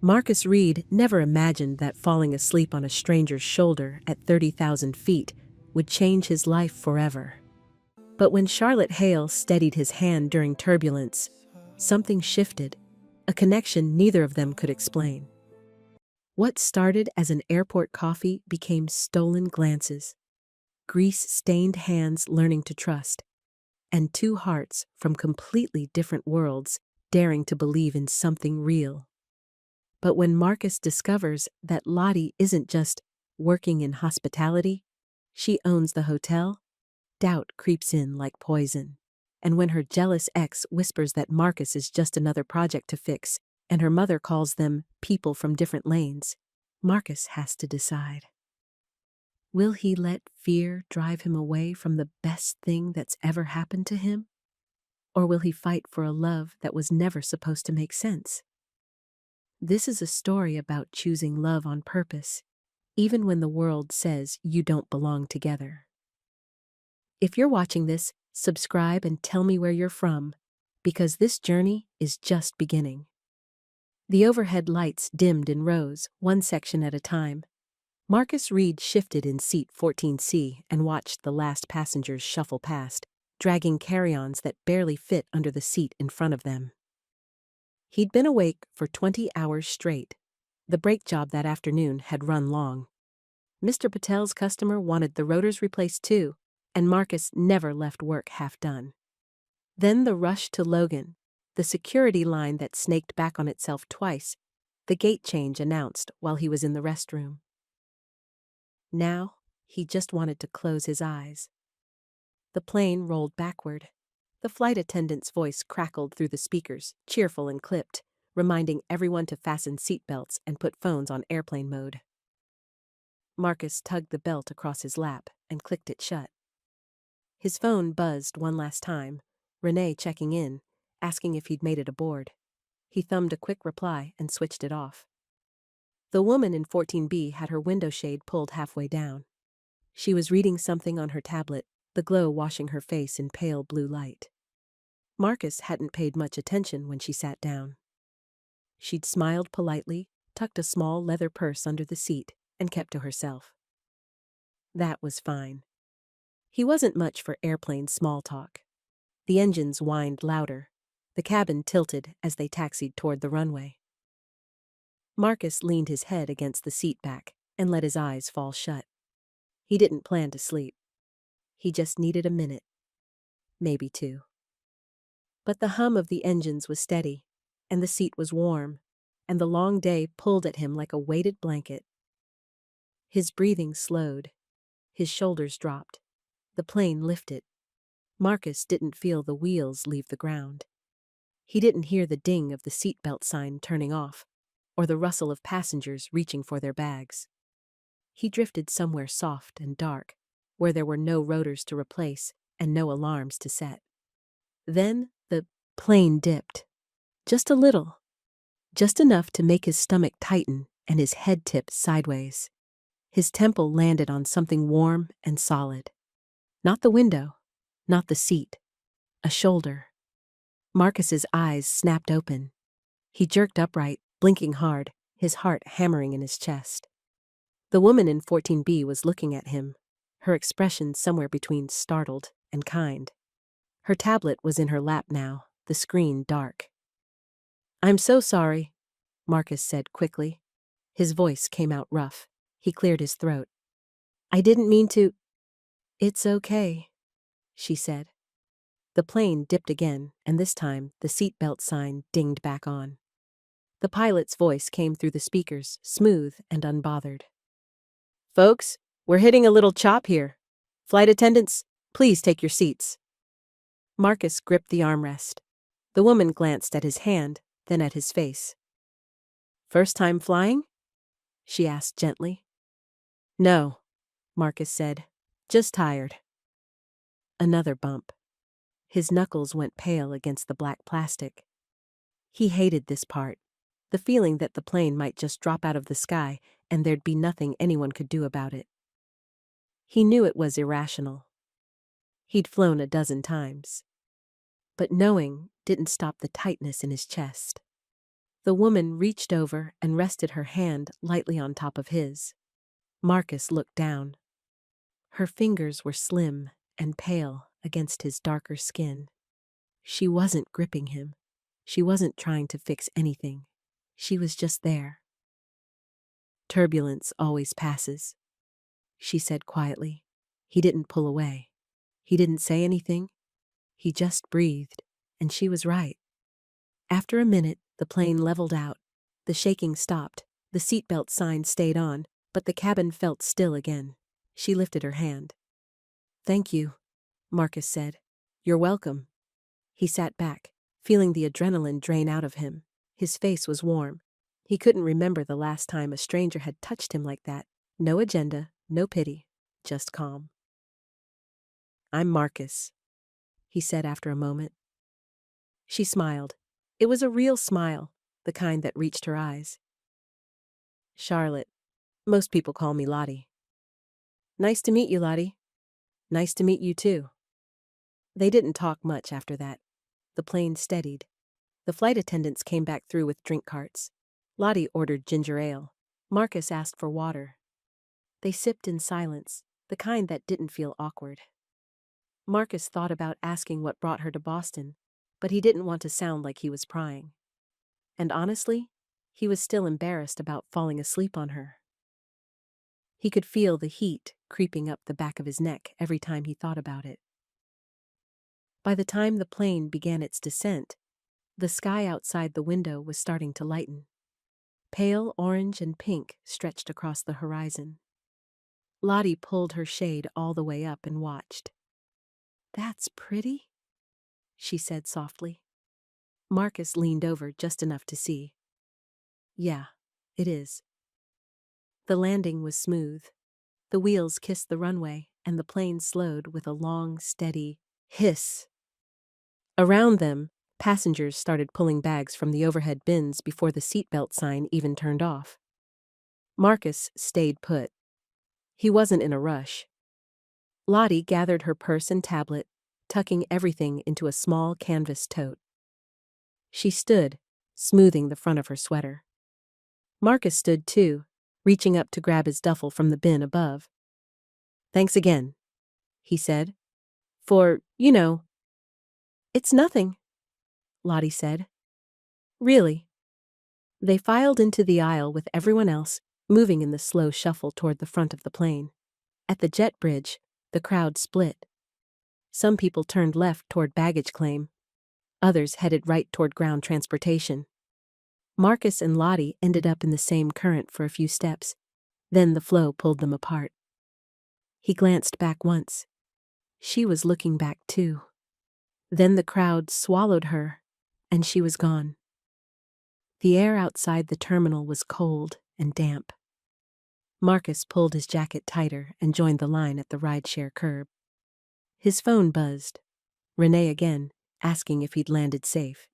Marcus Reed never imagined that falling asleep on a stranger's shoulder at 30,000 feet would change his life forever. But when Charlotte Hale steadied his hand during turbulence, something shifted, a connection neither of them could explain. What started as an airport coffee became stolen glances, grease-stained hands learning to trust, and two hearts from completely different worlds daring to believe in something real. But when Marcus discovers that Lottie isn't just working in hospitality, she owns the hotel, doubt creeps in like poison. And when her jealous ex whispers that Marcus is just another project to fix, and her mother calls them people from different lanes, Marcus has to decide. Will he let fear drive him away from the best thing that's ever happened to him? Or will he fight for a love that was never supposed to make sense? This is a story about choosing love on purpose, even when the world says you don't belong together. If you're watching this, subscribe and tell me where you're from, because this journey is just beginning. The overhead lights dimmed and rose, one section at a time. Marcus Reed shifted in seat 14C and watched the last passengers shuffle past, dragging carry-ons that barely fit under the seat in front of them. He'd been awake for 20 hours straight. The brake job that afternoon had run long. Mr. Patel's customer wanted the rotors replaced too, and Marcus never left work half done. Then the rush to Logan, the security line that snaked back on itself twice, the gate change announced while he was in the restroom. Now, he just wanted to close his eyes. The plane rolled backward. The flight attendant's voice crackled through the speakers, cheerful and clipped, reminding everyone to fasten seatbelts and put phones on airplane mode. Marcus tugged the belt across his lap and clicked it shut. His phone buzzed one last time, Renee checking in, asking if he'd made it aboard. He thumbed a quick reply and switched it off. The woman in 14B had her window shade pulled halfway down. She was reading something on her tablet, the glow washing her face in pale blue light. Marcus hadn't paid much attention when she sat down. She'd smiled politely, tucked a small leather purse under the seat, and kept to herself. That was fine. He wasn't much for airplane small talk. The engines whined louder. The cabin tilted as they taxied toward the runway. Marcus leaned his head against the seat back and let his eyes fall shut. He didn't plan to sleep. He just needed a minute. Maybe two. But the hum of the engines was steady, and the seat was warm, and the long day pulled at him like a weighted blanket. His breathing slowed. His shoulders dropped. The plane lifted. Marcus didn't feel the wheels leave the ground. He didn't hear the ding of the seatbelt sign turning off, or the rustle of passengers reaching for their bags. He drifted somewhere soft and dark, where there were no rotors to replace and no alarms to set. Then the plane dipped. Just a little. Just enough to make his stomach tighten and his head tip sideways. His temple landed on something warm and solid. Not the window, not the seat. A shoulder. Marcus's eyes snapped open. He jerked upright, blinking hard, his heart hammering in his chest. The woman in 14B was looking at him, her expression somewhere between startled and kind. Her tablet was in her lap now, the screen dark. "I'm so sorry," Marcus said quickly. His voice came out rough. He cleared his throat. "I didn't mean to—" "It's okay," she said. The plane dipped again, and this time the seatbelt sign dinged back on. The pilot's voice came through the speakers, smooth and unbothered. "Folks, we're hitting a little chop here. Flight attendants, please take your seats." Marcus gripped the armrest. The woman glanced at his hand, then at his face. "First time flying?" she asked gently. "No," Marcus said. "Just tired." Another bump. His knuckles went pale against the black plastic. He hated this part, the feeling that the plane might just drop out of the sky and there'd be nothing anyone could do about it. He knew it was irrational. He'd flown a dozen times. But knowing didn't stop the tightness in his chest. The woman reached over and rested her hand lightly on top of his. Marcus looked down. Her fingers were slim and pale against his darker skin. She wasn't gripping him. She wasn't trying to fix anything. She was just there. "Turbulence always passes," she said quietly. He didn't pull away. He didn't say anything. He just breathed, and she was right. After a minute, the plane leveled out. The shaking stopped. The seatbelt sign stayed on, but the cabin felt still again. She lifted her hand. "Thank you," Marcus said. "You're welcome." He sat back, feeling the adrenaline drain out of him. His face was warm. He couldn't remember the last time a stranger had touched him like that. No agenda, no pity, just calm. "I'm Marcus," he said after a moment. She smiled. It was a real smile, the kind that reached her eyes. "Charlotte. Most people call me Lottie." "Nice to meet you, Lottie." "Nice to meet you too." They didn't talk much after that. The plane steadied. The flight attendants came back through with drink carts. Lottie ordered ginger ale. Marcus asked for water. They sipped in silence, the kind that didn't feel awkward. Marcus thought about asking what brought her to Boston, but he didn't want to sound like he was prying. And honestly, he was still embarrassed about falling asleep on her. He could feel the heat creeping up the back of his neck every time he thought about it. By the time the plane began its descent, the sky outside the window was starting to lighten. Pale orange and pink stretched across the horizon. Lottie pulled her shade all the way up and watched. "That's pretty," she said softly. Marcus leaned over just enough to see. "Yeah, it is." The landing was smooth. The wheels kissed the runway, and the plane slowed with a long, steady hiss. Around them, passengers started pulling bags from the overhead bins before the seatbelt sign even turned off. Marcus stayed put. He wasn't in a rush. Lottie gathered her purse and tablet, tucking everything into a small canvas tote. She stood, smoothing the front of her sweater. Marcus stood too, reaching up to grab his duffel from the bin above. "Thanks again," he said. "For, "It's nothing," Lottie said. "Really." They filed into the aisle with everyone else, moving in the slow shuffle toward the front of the plane. At the jet bridge, the crowd split. Some people turned left toward baggage claim. Others headed right toward ground transportation. Marcus and Lottie ended up in the same current for a few steps. Then the flow pulled them apart. He glanced back once. She was looking back too. Then the crowd swallowed her, and she was gone. The air outside the terminal was cold and damp. Marcus pulled his jacket tighter and joined the line at the rideshare curb. His phone buzzed. Renee again, asking if he'd landed safe.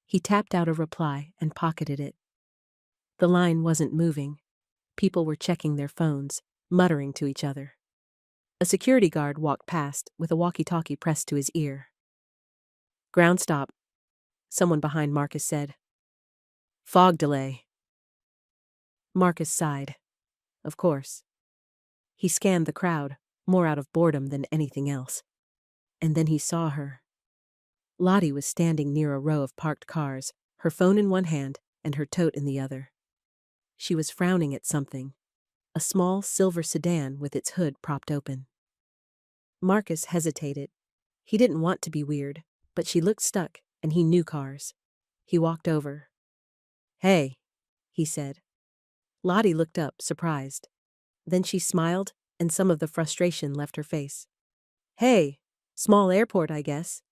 He tapped out a reply and pocketed it. The line wasn't moving. People were checking their phones, muttering to each other. A security guard walked past with a walkie-talkie pressed to his ear. "Ground stop," someone behind Marcus said. "Fog delay." Marcus sighed. Of course. He scanned the crowd, more out of boredom than anything else. And then he saw her. Lottie was standing near a row of parked cars, her phone in one hand and her tote in the other. She was frowning at something, a small silver sedan with its hood propped open. Marcus hesitated. He didn't want to be weird, but she looked stuck, and he knew cars. He walked over. "Hey," he said. Lottie looked up, surprised. Then she smiled, and some of the frustration left her face. "Hey, small airport, I guess."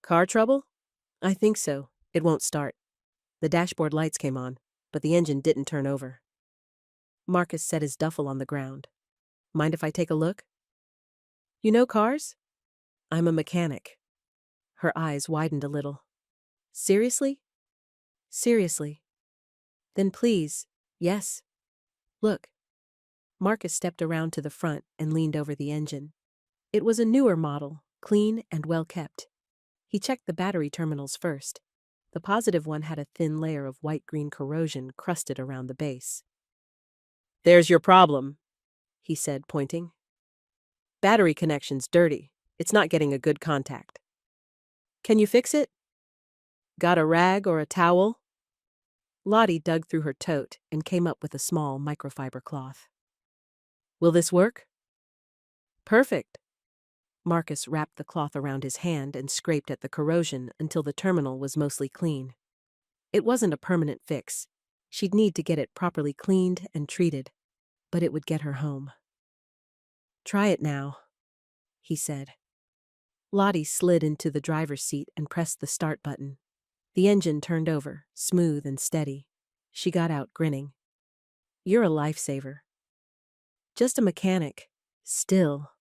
"Car trouble?" "I think so. It won't start. The dashboard lights came on, but the engine didn't turn over." Marcus set his duffel on the ground. "Mind if I take a look?" "You know cars?" "I'm a mechanic." Her eyes widened a little. "Seriously?" "Seriously." "Then please, yes. Look." Marcus stepped around to the front and leaned over the engine. It was a newer model, clean and well kept. He checked the battery terminals first. The positive one had a thin layer of white-green corrosion crusted around the base. "There's your problem," he said, pointing. "Battery connection's dirty. It's not getting a good contact. Can you fix it? Got a rag or a towel?" Lottie dug through her tote and came up with a small microfiber cloth. "Will this work?" "Perfect." Marcus wrapped the cloth around his hand and scraped at the corrosion until the terminal was mostly clean. It wasn't a permanent fix. She'd need to get it properly cleaned and treated, but it would get her home. "Try it now," he said. Lottie slid into the driver's seat and pressed the start button. The engine turned over, smooth and steady. She got out, grinning. "You're a lifesaver." "Just a mechanic. Still."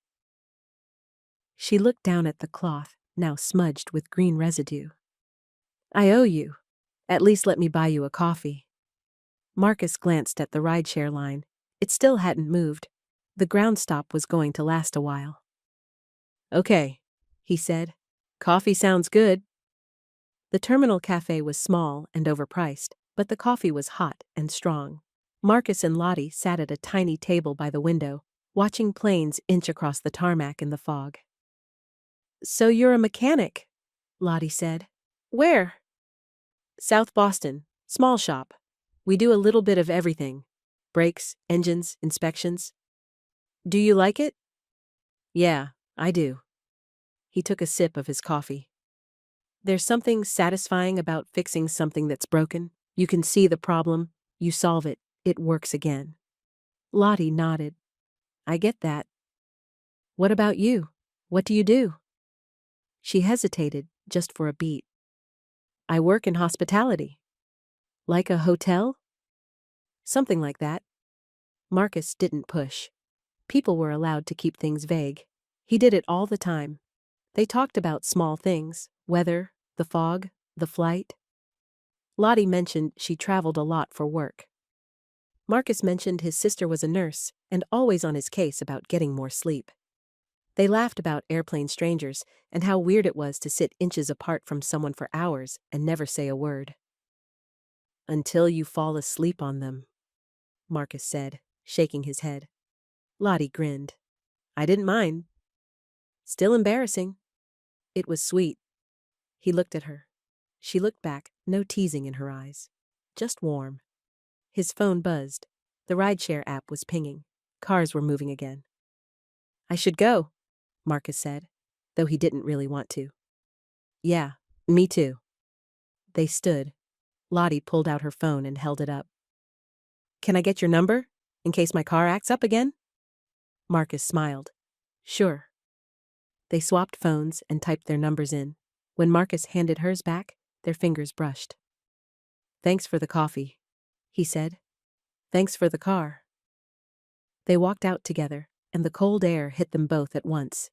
She looked down at the cloth, now smudged with green residue. "I owe you. At least let me buy you a coffee." Marcus glanced at the rideshare line. It still hadn't moved. The ground stop was going to last a while. "Okay," he said. "Coffee sounds good." The terminal cafe was small and overpriced, but the coffee was hot and strong. Marcus and Lottie sat at a tiny table by the window, watching planes inch across the tarmac in the fog. "So you're a mechanic," Lottie said. "Where?" "South Boston. Small shop. We do a little bit of everything. Brakes, engines, inspections." "Do you like it?" "Yeah, I do." He took a sip of his coffee. "There's something satisfying about fixing something that's broken. You can see the problem, you solve it, it works again." Lottie nodded. "I get that. What about you? What do you do?" She hesitated, just for a beat. "I work in hospitality." "Like a hotel?" "Something like that." Marcus didn't push. People were allowed to keep things vague. He did it all the time. They talked about small things, weather, the fog, the flight. Lottie mentioned she traveled a lot for work. Marcus mentioned his sister was a nurse and always on his case about getting more sleep. They laughed about airplane strangers and how weird it was to sit inches apart from someone for hours and never say a word. "Until you fall asleep on them," Marcus said, shaking his head. Lottie grinned. "I didn't mind." "Still embarrassing." It was sweet. He looked at her. She looked back, no teasing in her eyes. Just warm. His phone buzzed. The rideshare app was pinging. Cars were moving again. "I should go," Marcus said, though he didn't really want to. "Yeah, me too." They stood. Lottie pulled out her phone and held it up. "Can I get your number, in case my car acts up again?" Marcus smiled. "Sure." They swapped phones and typed their numbers in. When Marcus handed hers back, their fingers brushed. "Thanks for the coffee," he said. "Thanks for the car." They walked out together, and the cold air hit them both at once.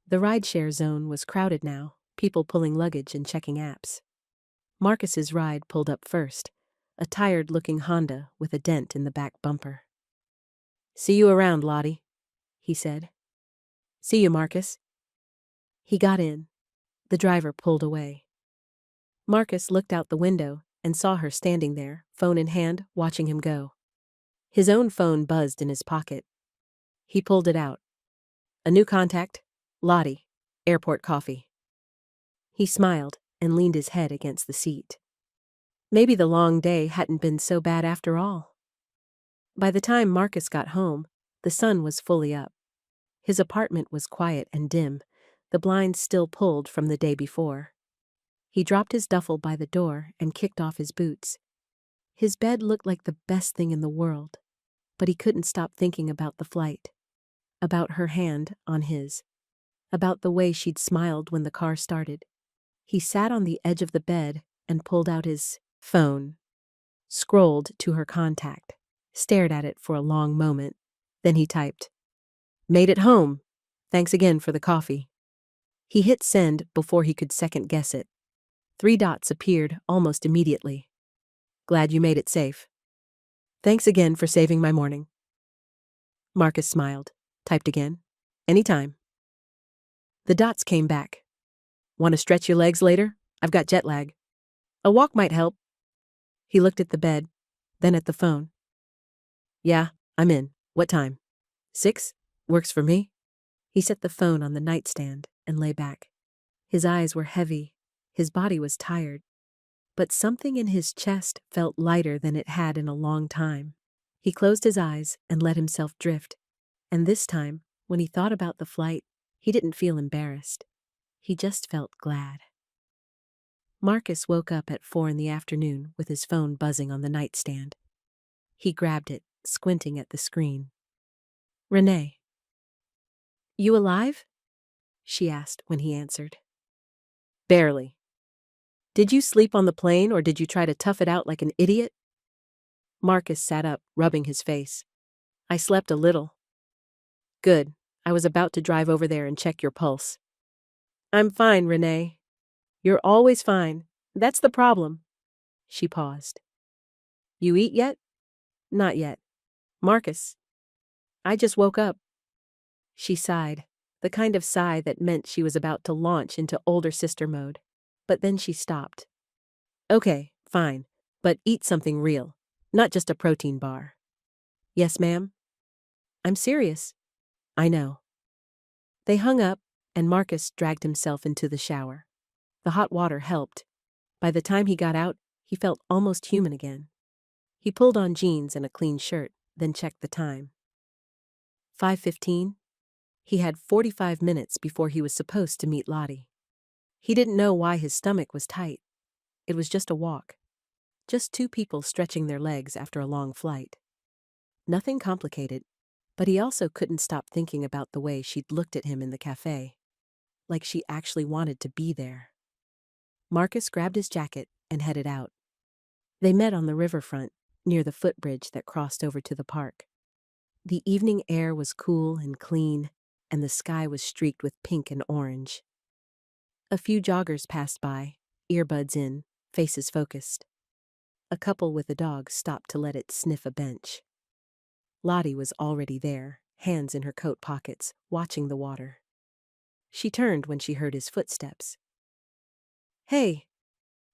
The rideshare zone was crowded now, people pulling luggage and checking apps. Marcus's ride pulled up first, a tired-looking Honda with a dent in the back bumper. "See you around, Lottie," he said. "See you, Marcus." He got in. The driver pulled away. Marcus looked out the window and saw her standing there, phone in hand, watching him go. His own phone buzzed in his pocket. He pulled it out. "A new contact. Lottie. Airport coffee." He smiled and leaned his head against the seat. Maybe the long day hadn't been so bad after all. By the time Marcus got home, the sun was fully up. His apartment was quiet and dim, the blinds still pulled from the day before. He dropped his duffel by the door and kicked off his boots. His bed looked like the best thing in the world, but he couldn't stop thinking about the flight, about her hand on his, about the way she'd smiled when the car started. He sat on the edge of the bed and pulled out his phone, scrolled to her contact, stared at it for a long moment. Then he typed, "Made it home. Thanks again for the coffee." He hit send before he could second-guess it. 3 dots appeared almost immediately. "Glad you made it safe. Thanks again for saving my morning." Marcus smiled, typed again. "Anytime." The dots came back. "Want to stretch your legs later? I've got jet lag." A walk might help. He looked at the bed, then at the phone. Yeah, I'm in. What time? 6? Works for me. He set the phone on the nightstand and lay back. His eyes were heavy. His body was tired. But something in his chest felt lighter than it had in a long time. He closed his eyes and let himself drift. And this time, when he thought about the flight, he didn't feel embarrassed. He just felt glad. Marcus woke up at 4 in the afternoon with his phone buzzing on the nightstand. He grabbed it, squinting at the screen. Renee. You alive? She asked when he answered. Barely. Did you sleep on the plane or did you try to tough it out like an idiot? Marcus sat up, rubbing his face. I slept a little. Good. I was about to drive over there and check your pulse. I'm fine, Renee. You're always fine. That's the problem. She paused. You eat yet? Not yet. Marcus. I just woke up. She sighed, the kind of sigh that meant she was about to launch into older sister mode. But then she stopped. Okay, fine, but eat something real, not just a protein bar. Yes, ma'am? I'm serious. I know. They hung up, and Marcus dragged himself into the shower. The hot water helped. By the time he got out, he felt almost human again. He pulled on jeans and a clean shirt, then checked the time. 5:15? He had 45 minutes before he was supposed to meet Lottie. He didn't know why his stomach was tight. It was just a walk. Just two people stretching their legs after a long flight. Nothing complicated, but he also couldn't stop thinking about the way she'd looked at him in the cafe. Like she actually wanted to be there. Marcus grabbed his jacket and headed out. They met on the riverfront, near the footbridge that crossed over to the park. The evening air was cool and clean, and the sky was streaked with pink and orange. A few joggers passed by, earbuds in, faces focused. A couple with a dog stopped to let it sniff a bench. Lottie was already there, hands in her coat pockets, watching the water. She turned when she heard his footsteps. Hey,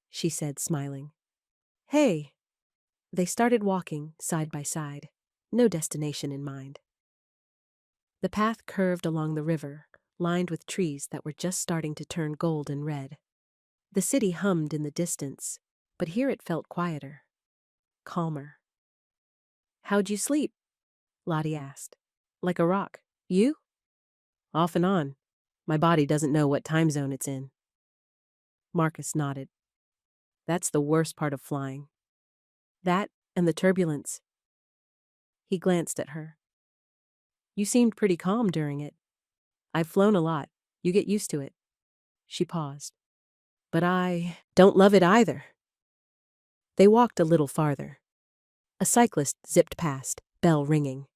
she said, smiling. Hey. They started walking, side by side, no destination in mind. The path curved along the river, lined with trees that were just starting to turn gold and red. The city hummed in the distance, but here it felt quieter, calmer. How'd you sleep? Lottie asked. Like a rock. You? Off and on. My body doesn't know what time zone it's in. Marcus nodded. That's the worst part of flying. That and the turbulence. He glanced at her. You seemed pretty calm during it. I've flown a lot. You get used to it. She paused. But I don't love it either. They walked a little farther. A cyclist zipped past, bell ringing.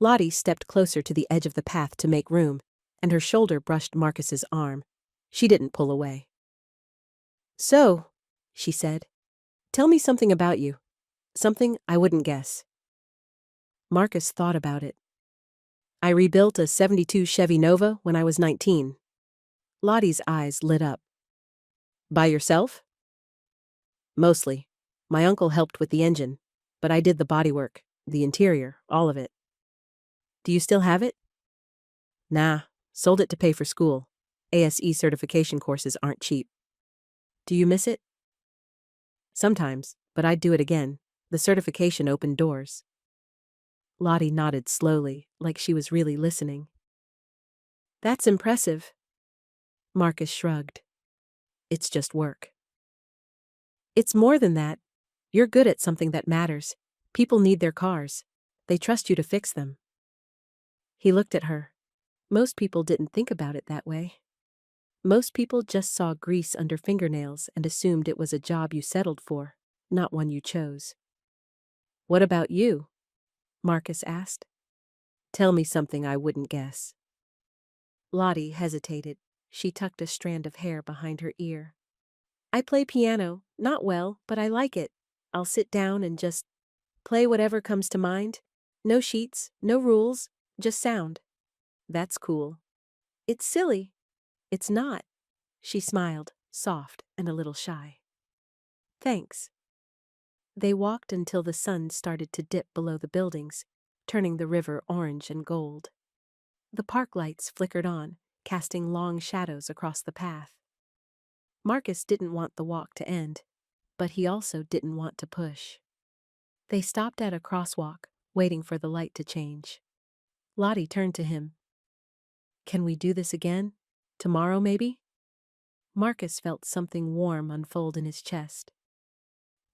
Lottie stepped closer to the edge of the path to make room, and her shoulder brushed Marcus's arm. She didn't pull away. So, she said, tell me something about you. Something I wouldn't guess. Marcus thought about it. I rebuilt a '72 Chevy Nova when I was 19. Lottie's eyes lit up. By yourself? Mostly. My uncle helped with the engine, but I did the bodywork, the interior, all of it. Do you still have it? Nah, sold it to pay for school. ASE certification courses aren't cheap. Do you miss it? Sometimes, but I'd do it again. The certification opened doors. Lottie nodded slowly, like she was really listening. That's impressive. Marcus shrugged. It's just work. It's more than that. You're good at something that matters. People need their cars. They trust you to fix them. He looked at her. Most people didn't think about it that way. Most people just saw grease under fingernails and assumed it was a job you settled for, not one you chose. What about you? Marcus asked. Tell me something I wouldn't guess. Lottie hesitated. She tucked a strand of hair behind her ear. I play piano, not well, but I like it. I'll sit down and just play whatever comes to mind. No sheets, no rules, just sound. That's cool. It's silly. It's not. She smiled, soft and a little shy. Thanks. They walked until the sun started to dip below the buildings, turning the river orange and gold. The park lights flickered on, casting long shadows across the path. Marcus didn't want the walk to end, but he also didn't want to push. They stopped at a crosswalk, waiting for the light to change. Lottie turned to him. Can we do this again? Tomorrow, maybe? Marcus felt something warm unfold in his chest.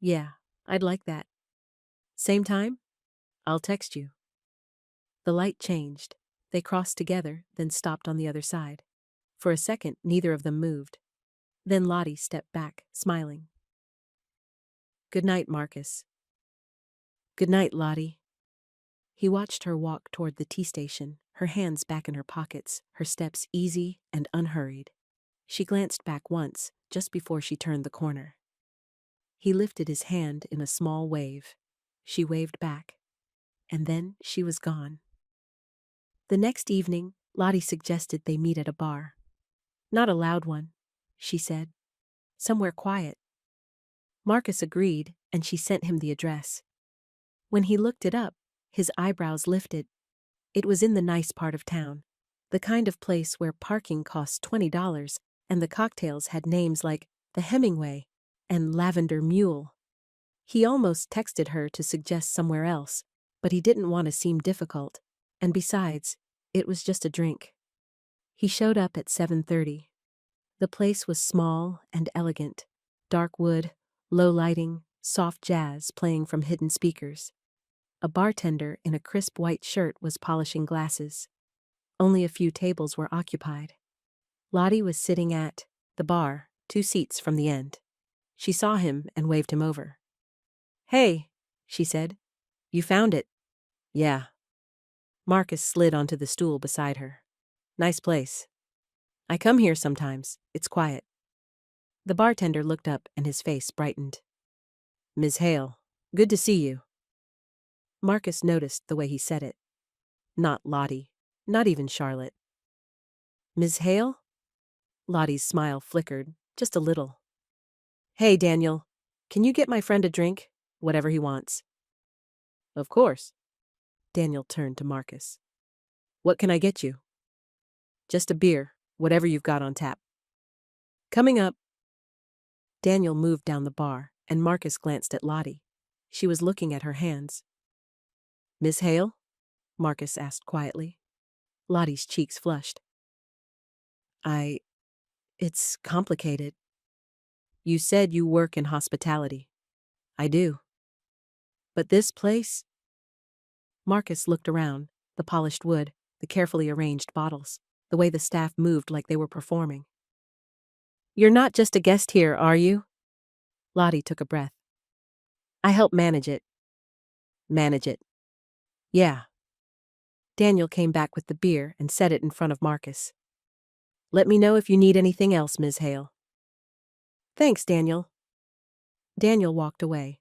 Yeah, I'd like that. Same time? I'll text you. The light changed. They crossed together, then stopped on the other side. For a second, neither of them moved. Then Lottie stepped back, smiling. Good night, Marcus. Good night, Lottie. He watched her walk toward the T-station, her hands back in her pockets, her steps easy and unhurried. She glanced back once, just before she turned the corner. He lifted his hand in a small wave. She waved back. And then she was gone. The next evening, Lottie suggested they meet at a bar. Not a loud one, she said. Somewhere quiet. Marcus agreed, and she sent him the address. When he looked it up, his eyebrows lifted. It was in the nice part of town, the kind of place where parking costs $20 and the cocktails had names like the Hemingway and Lavender Mule. He almost texted her to suggest somewhere else, but he didn't want to seem difficult, and besides, it was just a drink. He showed up at 7:30. The place was small and elegant, dark wood, low lighting, soft jazz playing from hidden speakers. A bartender in a crisp white shirt was polishing glasses. Only a few tables were occupied. Lottie was sitting at the bar, 2 seats from the end. She saw him and waved him over. Hey, she said. You found it. Yeah. Marcus slid onto the stool beside her. Nice place. I come here sometimes. It's quiet. The bartender looked up and his face brightened. Ms. Hale, good to see you. Marcus noticed the way he said it. Not Lottie. Not even Charlotte. Ms. Hale? Lottie's smile flickered, just a little. Hey, Daniel, can you get my friend a drink? Whatever he wants. Of course. Daniel turned to Marcus. What can I get you? Just a beer, whatever you've got on tap. Coming up. Daniel moved down the bar, and Marcus glanced at Lottie. She was looking at her hands. Miss Hale? Marcus asked quietly. Lottie's cheeks flushed. It's complicated. You said you work in hospitality. I do. But this place? Marcus looked around, the polished wood, the carefully arranged bottles, the way the staff moved like they were performing. You're not just a guest here, are you? Lottie took a breath. I help manage it. Manage it. Yeah. Daniel came back with the beer and set it in front of Marcus. Let me know if you need anything else, Ms. Hale. Thanks, Daniel. Daniel walked away.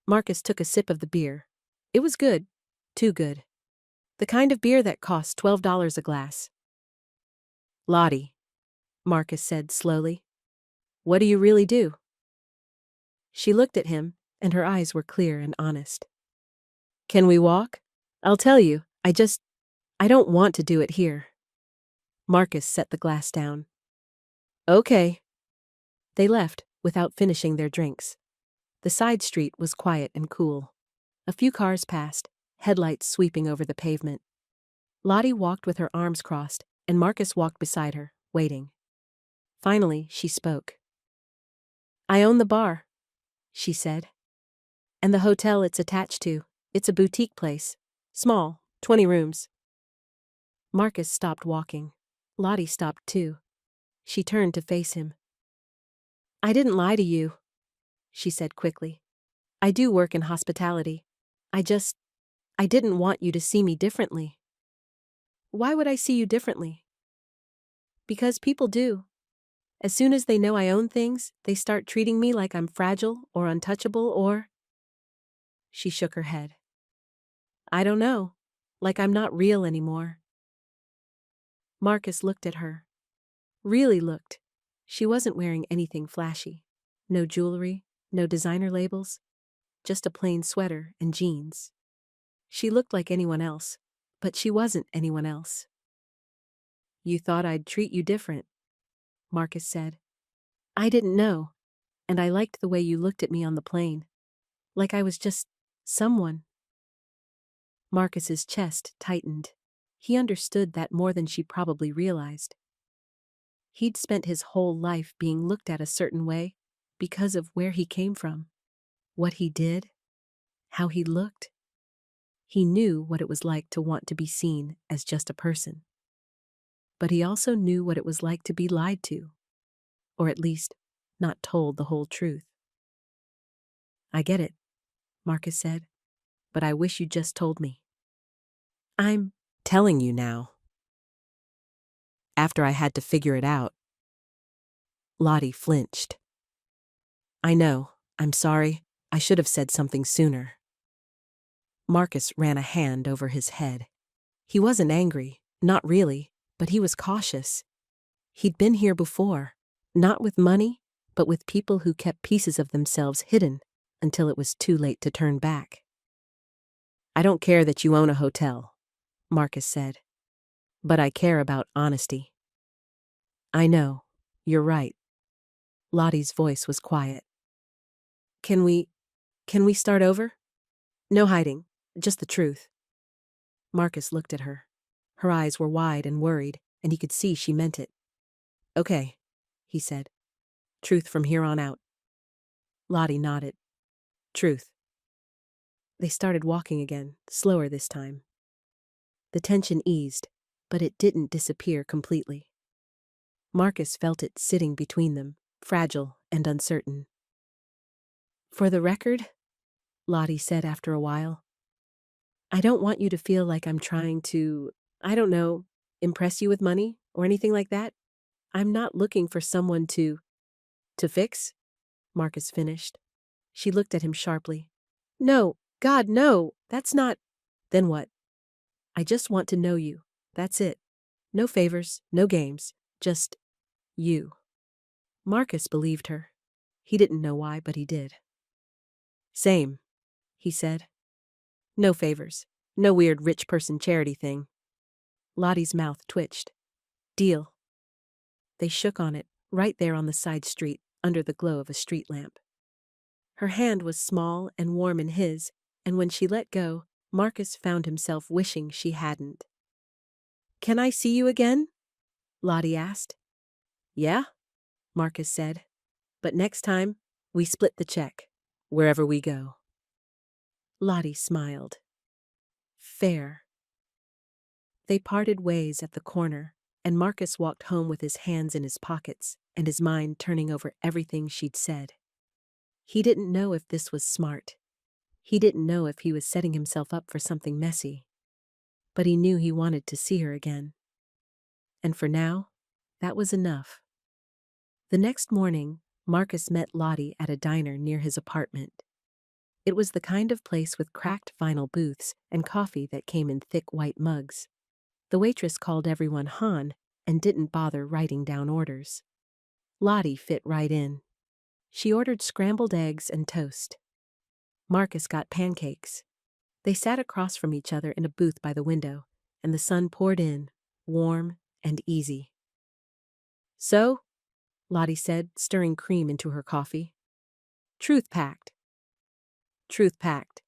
Marcus took a sip of the beer. It was good. Too good. The kind of beer that costs $12 a glass. Lottie, Marcus said slowly. What do you really do? She looked at him, and her eyes were clear and honest. Can we walk? I'll tell you, I don't want to do it here. Marcus set the glass down. Okay. They left, without finishing their drinks. The side street was quiet and cool. A few cars passed, headlights sweeping over the pavement. Lottie walked with her arms crossed, and Marcus walked beside her, waiting. Finally, she spoke. I own the bar, she said. And the hotel it's attached to. It's a boutique place. Small, 20 rooms. Marcus stopped walking. Lottie stopped too. She turned to face him. I didn't lie to you, she said quickly. I do work in hospitality. I didn't want you to see me differently. Why would I see you differently? Because people do. As soon as they know I own things, they start treating me like I'm fragile or untouchable or... She shook her head. I don't know. Like I'm not real anymore. Marcus looked at her. Really looked. She wasn't wearing anything flashy. No jewelry, No designer labels, just a plain sweater and jeans. She looked like anyone else, but she wasn't anyone else. "You thought I'd treat you different," Marcus said. "I didn't know, and I liked the way you looked at me on the plane. Like I was just someone." Marcus's chest tightened. He understood that more than she probably realized. He'd spent his whole life being looked at a certain way because of where he came from, what he did, how he looked. He knew what it was like to want to be seen as just a person. But he also knew what it was like to be lied to, or at least not told the whole truth. "I get it," Marcus said, "but I wish you just told me." "I'm telling you now. After I had to figure it out." Lottie flinched. "I know. I'm sorry. I should have said something sooner." Marcus ran a hand over his head. He wasn't angry, not really, but he was cautious. He'd been here before, not with money, but with people who kept pieces of themselves hidden until it was too late to turn back. "I don't care that you own a hotel," Marcus said, "but I care about honesty." "I know. You're right." Lottie's voice was quiet. Can we start over? No hiding, just the truth." Marcus looked at her. Her eyes were wide and worried, and he could see she meant it. "Okay," he said. "Truth from here on out." Lottie nodded. "Truth." They started walking again, slower this time. The tension eased, but it didn't disappear completely. Marcus felt it sitting between them, fragile and uncertain. "For the record," Lottie said after a while, "I don't want you to feel like I'm trying to, I don't know, impress you with money or anything like that. I'm not looking for someone to fix," Marcus finished. She looked at him sharply. "No, God, no, that's not." "Then what?" "I just want to know you. That's it. No favors, no games, just you." Marcus believed her. He didn't know why, but he did. "Same," he said. "No favors. No weird rich person charity thing." Lottie's mouth twitched. "Deal." They shook on it, right there on the side street, under the glow of a street lamp. Her hand was small and warm in his, and when she let go, Marcus found himself wishing she hadn't. "Can I see you again?" Lottie asked. "Yeah," Marcus said. "But next time, we split the check, wherever we go." Lottie smiled. Fair. They parted ways at the corner, and Marcus walked home with his hands in his pockets and his mind turning over everything she'd said. He didn't know if this was smart. He didn't know if he was setting himself up for something messy. But he knew he wanted to see her again. And for now, that was enough. The next morning, Marcus met Lottie at a diner near his apartment. It was the kind of place with cracked vinyl booths and coffee that came in thick white mugs. The waitress called everyone Han and didn't bother writing down orders. Lottie fit right in. She ordered scrambled eggs and toast. Marcus got pancakes. They sat across from each other in a booth by the window, and the sun poured in, warm and easy. "So," Lottie said, stirring cream into her coffee. "Truth packed." "Truth packed,"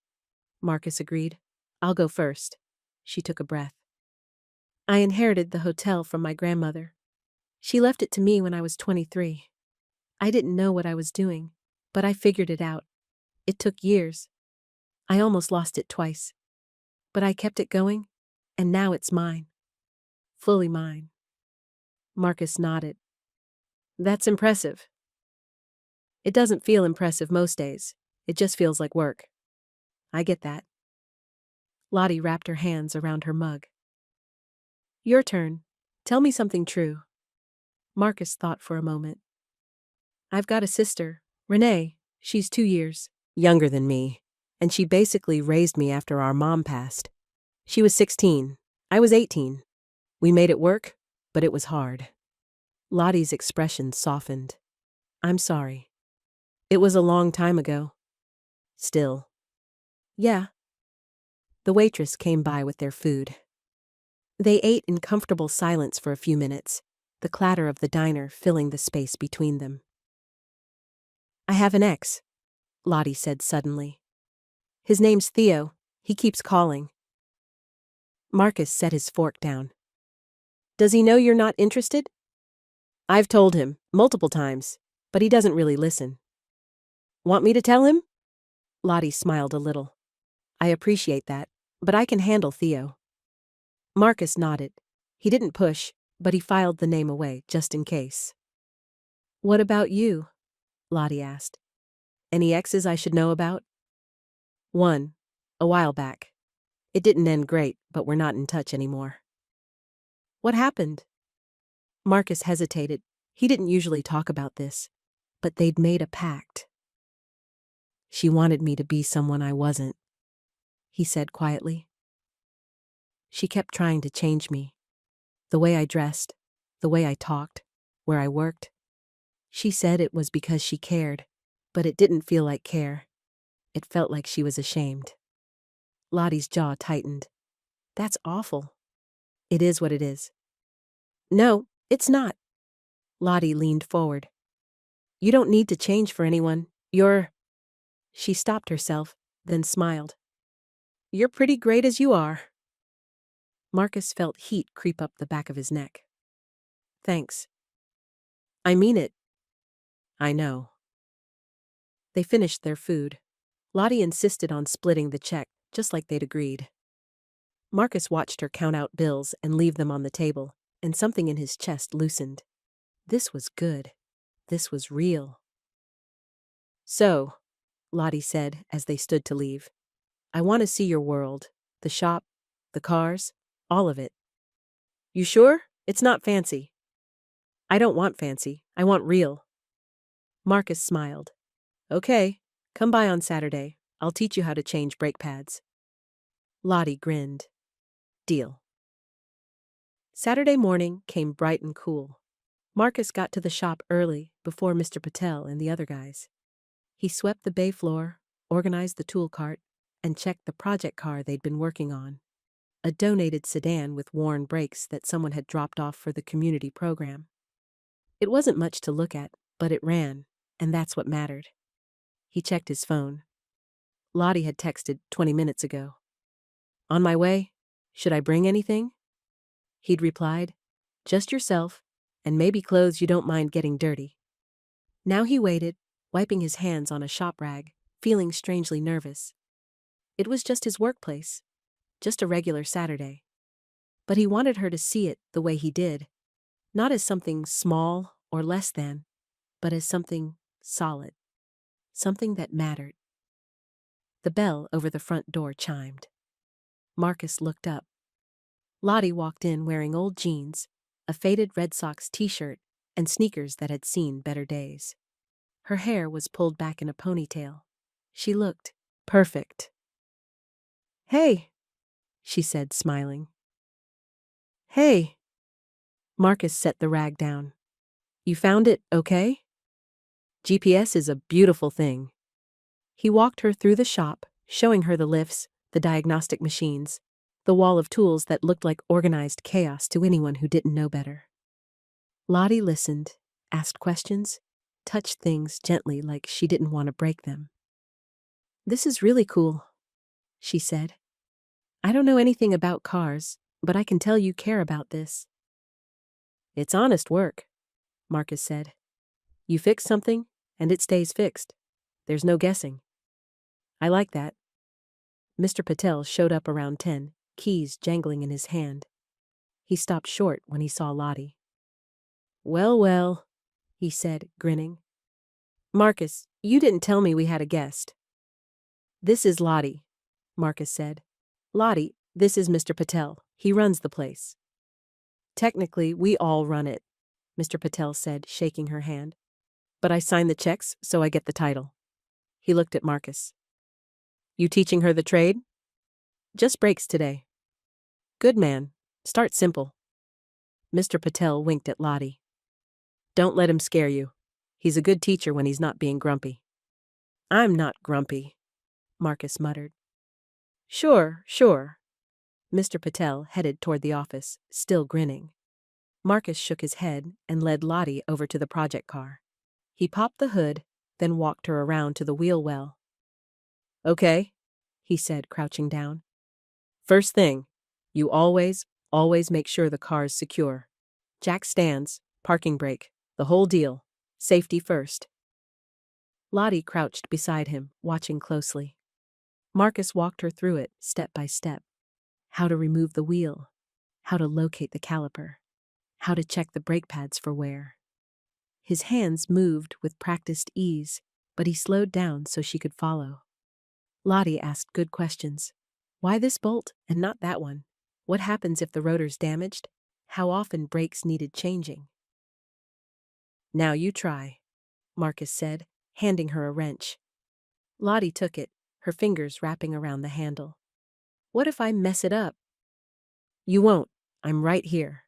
Marcus agreed. "I'll go first." She took a breath. "I inherited the hotel from my grandmother. She left it to me when I was 23. I didn't know what I was doing, but I figured it out. It took years. I almost lost it twice. But I kept it going, and now it's mine. Fully mine." Marcus nodded. "That's impressive." "It doesn't feel impressive most days. It just feels like work." "I get that." Lottie wrapped her hands around her mug. "Your turn. Tell me something true." Marcus thought for a moment. "I've got a sister, Renee. She's 2 years younger than me, and she basically raised me after our mom passed. She was 16. I was 18. We made it work, but it was hard." Lottie's expression softened. "I'm sorry." It was a long time ago. Still. Yeah. The waitress came by with their food. They ate in comfortable silence for a few minutes, the clatter of the diner filling the space between them. I have an ex, Lottie said suddenly. His name's Theo. He keeps calling. Marcus set his fork down. Does he know you're not interested? I've told him, multiple times, but he doesn't really listen. Want me to tell him? Lottie smiled a little. I appreciate that, but I can handle Theo. Marcus nodded. He didn't push, but he filed the name away, just in case. What about you? Lottie asked. Any exes I should know about? One, a while back. It didn't end great, but we're not in touch anymore. What happened? Marcus hesitated. He didn't usually talk about this, but they'd made a pact. She wanted me to be someone I wasn't, he said quietly. She kept trying to change me. The way I dressed, the way I talked, where I worked. She said it was because she cared, but it didn't feel like care. It felt like she was ashamed. Lottie's jaw tightened. That's awful. It is what it is. No, it's not. Lottie leaned forward. You don't need to change for anyone. You're... She stopped herself, then smiled. You're pretty great as you are. Marcus felt heat creep up the back of his neck. Thanks. I mean it. I know. They finished their food. Lottie insisted on splitting the check, just like they'd agreed. Marcus watched her count out bills and leave them on the table, and something in his chest loosened. This was good. This was real. So, Lottie said as they stood to leave, I want to see your world, the shop, the cars, all of it. You sure? It's not fancy. I don't want fancy. I want real. Marcus smiled. Okay, come by on Saturday. I'll teach you how to change brake pads. Lottie grinned. Deal. Saturday morning came bright and cool. Marcus got to the shop early, before Mr. Patel and the other guys. He swept the bay floor, organized the tool cart, and checked the project car they'd been working on. A donated sedan with worn brakes that someone had dropped off for the community program. It wasn't much to look at, but it ran, and that's what mattered. He checked his phone. Lottie had texted 20 minutes ago. On my way. Should I bring anything? He'd replied, just yourself, and maybe clothes you don't mind getting dirty. Now he waited, wiping his hands on a shop rag, feeling strangely nervous. It was just his workplace, just a regular Saturday. But he wanted her to see it the way he did, not as something small or less than, but as something solid, something that mattered. The bell over the front door chimed. Marcus looked up. Lottie walked in wearing old jeans, a faded Red Sox t-shirt, and sneakers that had seen better days. Her hair was pulled back in a ponytail. She looked perfect. Hey, she said, smiling. Hey. Marcus set the rag down. You found it okay? GPS is a beautiful thing. He walked her through the shop, showing her the lifts, the diagnostic machines, the wall of tools that looked like organized chaos to anyone who didn't know better. Lottie listened, asked questions, touched things gently like she didn't want to break them. This is really cool, she said. I don't know anything about cars, but I can tell you care about this. It's honest work, Marcus said. You fix something, and it stays fixed. There's no guessing. I like that. Mr. Patel showed up around 10, keys jangling in his hand. He stopped short when he saw Lottie. Well, well, he said, grinning. Marcus, you didn't tell me we had a guest. This is Lottie, Marcus said. Lottie, this is Mr. Patel. He runs the place. Technically, we all run it, Mr. Patel said, shaking her hand. But I sign the checks, so I get the title. He looked at Marcus. You teaching her the trade? Just brakes today. Good man. Start simple. Mr. Patel winked at Lottie. Don't let him scare you. He's a good teacher when he's not being grumpy. I'm not grumpy, Marcus muttered. Sure, sure. Mr. Patel headed toward the office, still grinning. Marcus shook his head and led Lottie over to the project car. He popped the hood, then walked her around to the wheel well. Okay, he said, crouching down. First thing, you always make sure the car's secure. Jack stands, parking brake, the whole deal. Safety first. Lottie crouched beside him, watching closely. Marcus walked her through it, step by step. How to remove the wheel, how to locate the caliper, how to check the brake pads for wear. His hands moved with practiced ease, but he slowed down so she could follow. Lottie asked good questions. Why this bolt and not that one? What happens if the rotor's damaged? How often brakes needed changing? Now you try, Marcus said, handing her a wrench. Lottie took it, her fingers wrapping around the handle. What if I mess it up? You won't. I'm right here.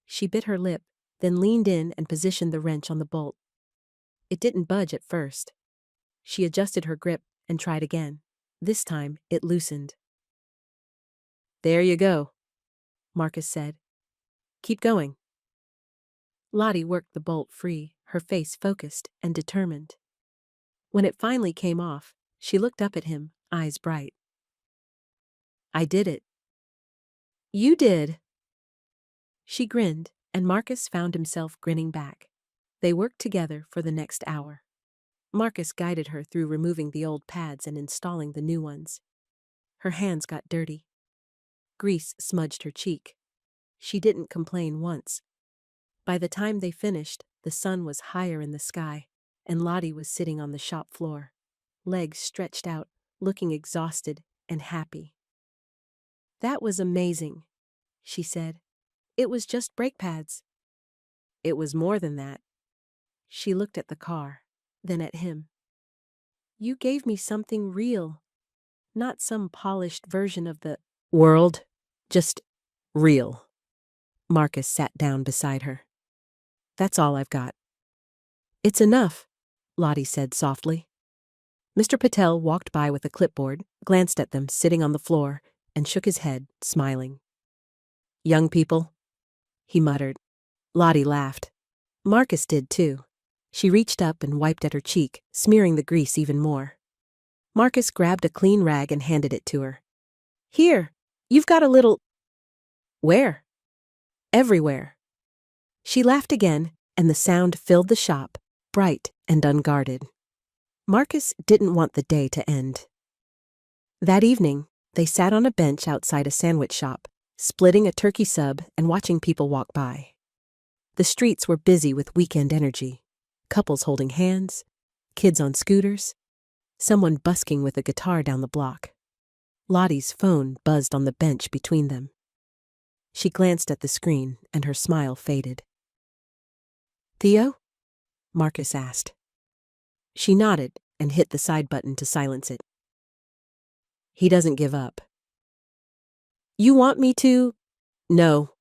She bit her lip, then leaned in and positioned the wrench on the bolt. It didn't budge at first. She adjusted her grip and tried again. This time, it loosened. There you go, Marcus said. Keep going. Lottie worked the bolt free, her face focused and determined. When it finally came off, she looked up at him, eyes bright. I did it. You did. She grinned, and Marcus found himself grinning back. They worked together for the next hour. Marcus guided her through removing the old pads and installing the new ones. Her hands got dirty. Grease smudged her cheek. She didn't complain once. By the time they finished, the sun was higher in the sky, and Lottie was sitting on the shop floor, legs stretched out, looking exhausted and happy. That was amazing, she said. It was just brake pads. It was more than that. She looked at the car, then at him. You gave me something real, not some polished version of the world, just real. Marcus sat down beside her. That's all I've got. It's enough, Lottie said softly. Mr. Patel walked by with a clipboard, glanced at them sitting on the floor, and shook his head, smiling. Young people, he muttered. Lottie laughed. Marcus did too. She reached up and wiped at her cheek, smearing the grease even more. Marcus grabbed a clean rag and handed it to her. Here, you've got a little... Where? Everywhere. She laughed again, and the sound filled the shop, bright and unguarded. Marcus didn't want the day to end. That evening, they sat on a bench outside a sandwich shop, splitting a turkey sub and watching people walk by. The streets were busy with weekend energy. Couples holding hands, kids on scooters, someone busking with a guitar down the block. Lottie's phone buzzed on the bench between them. She glanced at the screen, and her smile faded. Theo? Marcus asked. She nodded and hit the side button to silence it. He doesn't give up. You want me to? No.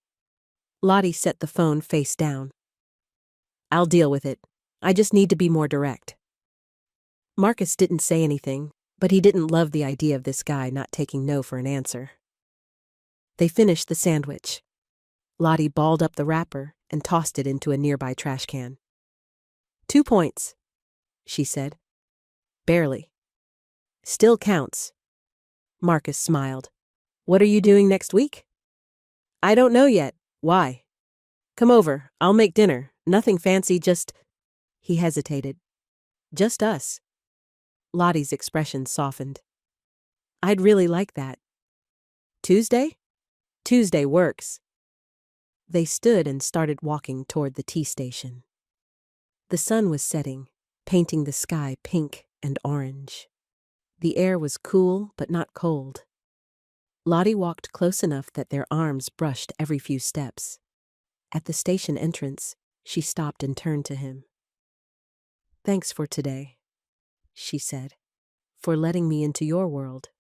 Lottie set the phone face down. I'll deal with it. I just need to be more direct. Marcus didn't say anything, but he didn't love the idea of this guy not taking no for an answer. They finished the sandwich. Lottie balled up the wrapper and tossed it into a nearby trash can. 2 points, she said. Barely. Still counts. Marcus smiled. What are you doing next week? I don't know yet. Why? Come over. I'll make dinner. Nothing fancy, just... He hesitated. Just us. Lottie's expression softened. I'd really like that. Tuesday? Tuesday works. They stood and started walking toward the tea station. The sun was setting, painting the sky pink and orange. The air was cool but not cold. Lottie walked close enough that their arms brushed every few steps. At the station entrance, she stopped and turned to him. Thanks for today, she said, for letting me into your world.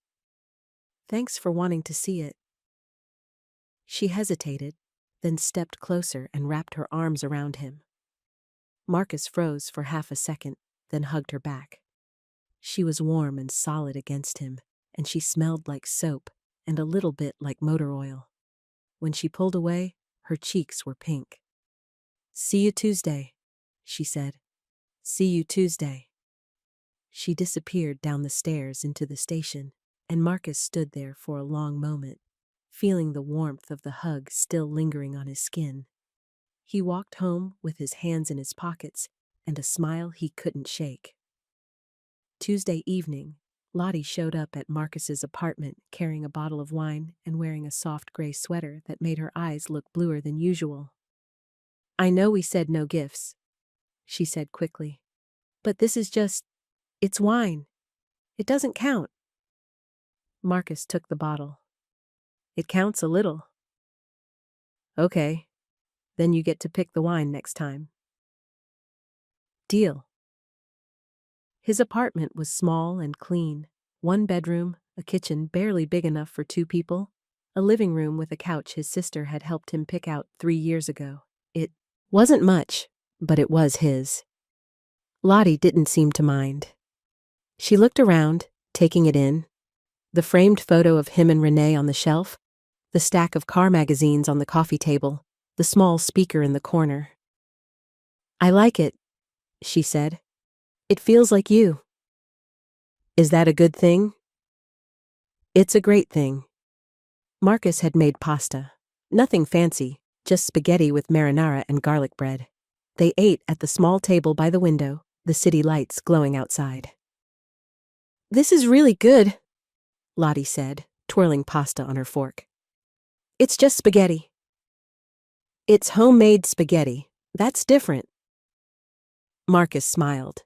Thanks for wanting to see it. She hesitated, then stepped closer and wrapped her arms around him. Marcus froze for half a second, then hugged her back. She was warm and solid against him, and she smelled like soap and a little bit like motor oil. When she pulled away, her cheeks were pink. "See you Tuesday," she said. "See you Tuesday." She disappeared down the stairs into the station, and Marcus stood there for a long moment, feeling the warmth of the hug still lingering on his skin. He walked home with his hands in his pockets and a smile he couldn't shake. Tuesday evening, Lottie showed up at Marcus's apartment carrying a bottle of wine and wearing a soft gray sweater that made her eyes look bluer than usual. "I know we said no gifts," she said quickly, "but this is it's wine. It doesn't count." Marcus took the bottle. "It counts a little." "Okay, then you get to pick the wine next time." "Deal." His apartment was small and clean. One bedroom, a kitchen barely big enough for two people, a living room with a couch his sister had helped him pick out 3 years ago. It wasn't much, but it was his. Lottie didn't seem to mind. She looked around, taking it in. The framed photo of him and Renee on the shelf, the stack of car magazines on the coffee table, the small speaker in the corner. "I like it," she said. "It feels like you." "Is that a good thing?" "It's a great thing." Marcus had made pasta. Nothing fancy, just spaghetti with marinara and garlic bread. They ate at the small table by the window, the city lights glowing outside. "This is really good," Lottie said, twirling pasta on her fork. "It's just spaghetti." "It's homemade spaghetti. That's different." Marcus smiled.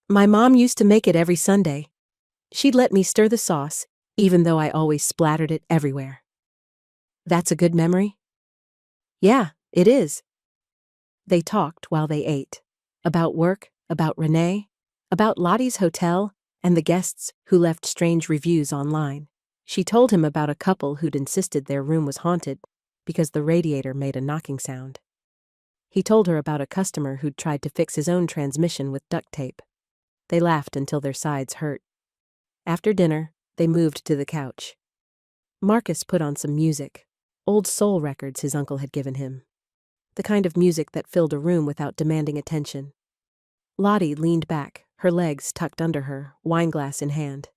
"My mom used to make it every Sunday. She'd let me stir the sauce, even though I always splattered it everywhere." "That's a good memory?" "Yeah, it is." They talked while they ate. About work, about Renee, about Lottie's hotel, and the guests who left strange reviews online. She told him about a couple who'd insisted their room was haunted because the radiator made a knocking sound. He told her about a customer who'd tried to fix his own transmission with duct tape. They laughed until their sides hurt. After dinner, they moved to the couch. Marcus put on some music, old soul records his uncle had given him. The kind of music that filled a room without demanding attention. Lottie leaned back, her legs tucked under her, wineglass in hand.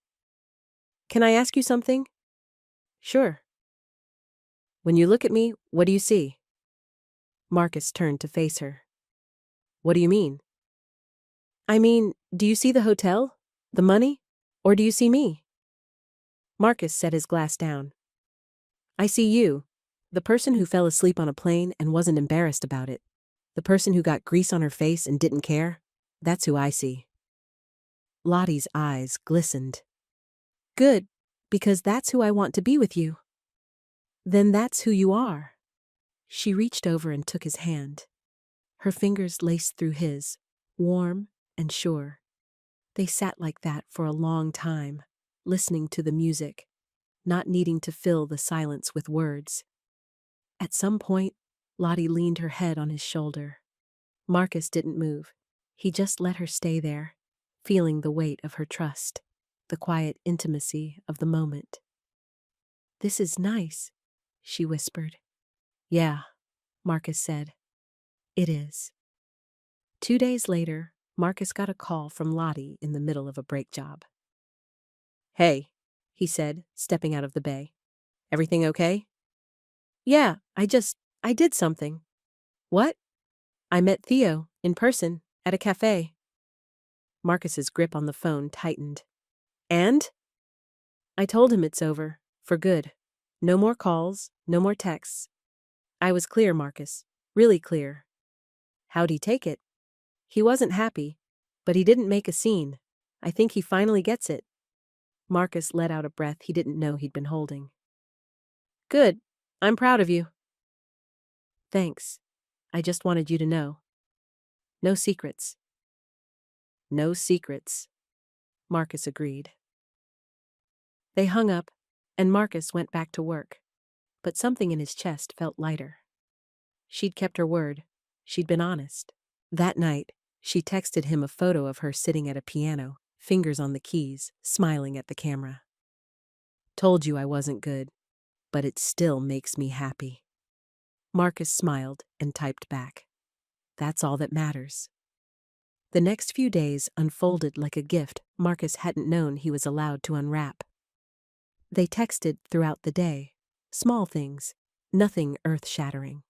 "Can I ask you something?" "Sure." "When you look at me, what do you see?" Marcus turned to face her. "What do you mean?" "I mean, do you see the hotel? The money? Or do you see me?" Marcus set his glass down. "I see you. The person who fell asleep on a plane and wasn't embarrassed about it. The person who got grease on her face and didn't care. That's who I see." Lottie's eyes glistened. "Good, because that's who I want to be with you." "Then that's who you are." She reached over and took his hand. Her fingers laced through his, warm and sure. They sat like that for a long time, listening to the music, not needing to fill the silence with words. At some point, Lottie leaned her head on his shoulder. Marcus didn't move. He just let her stay there, feeling the weight of her trust, the quiet intimacy of the moment. "This is nice," she whispered. "Yeah," Marcus said. "It is." 2 days later, Marcus got a call from Lottie in the middle of a brake job. "Hey," he said, stepping out of the bay. "Everything okay?" "Yeah, I did something." "What?" "I met Theo, in person, at a cafe." Marcus's grip on the phone tightened. "And?" "I told him it's over, for good. No more calls, no more texts. I was clear, Marcus, really clear." "How'd he take it?" "He wasn't happy, but he didn't make a scene. I think he finally gets it." Marcus let out a breath he didn't know he'd been holding. "Good. I'm proud of you." "Thanks. I just wanted you to know. No secrets." "No secrets," Marcus agreed. They hung up, and Marcus went back to work, but something in his chest felt lighter. She'd kept her word. She'd been honest. That night, she texted him a photo of her sitting at a piano, fingers on the keys, smiling at the camera. Told you I wasn't good, but it still makes me happy. Marcus smiled and typed back. That's all that matters. The next few days unfolded like a gift Marcus hadn't known he was allowed to unwrap. They texted throughout the day. Small things, nothing earth-shattering.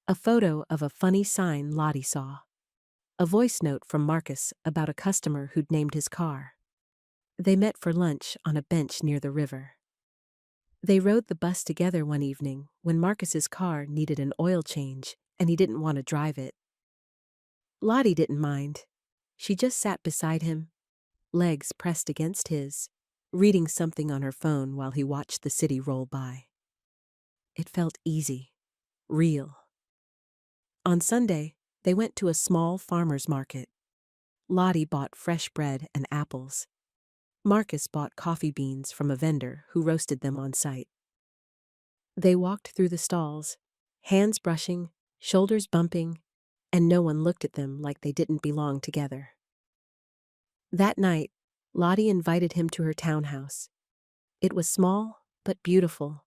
A photo of a funny sign Lottie saw. A voice note from Marcus about a customer who'd named his car. They met for lunch on a bench near the river. They rode the bus together one evening when Marcus's car needed an oil change and he didn't want to drive it. Lottie didn't mind. She just sat beside him, legs pressed against his, reading something on her phone while he watched the city roll by. It felt easy, real. On Sunday, they went to a small farmer's market. Lottie bought fresh bread and apples. Marcus bought coffee beans from a vendor who roasted them on site. They walked through the stalls, hands brushing, shoulders bumping, and no one looked at them like they didn't belong together. That night, Lottie invited him to her townhouse. It was small but beautiful.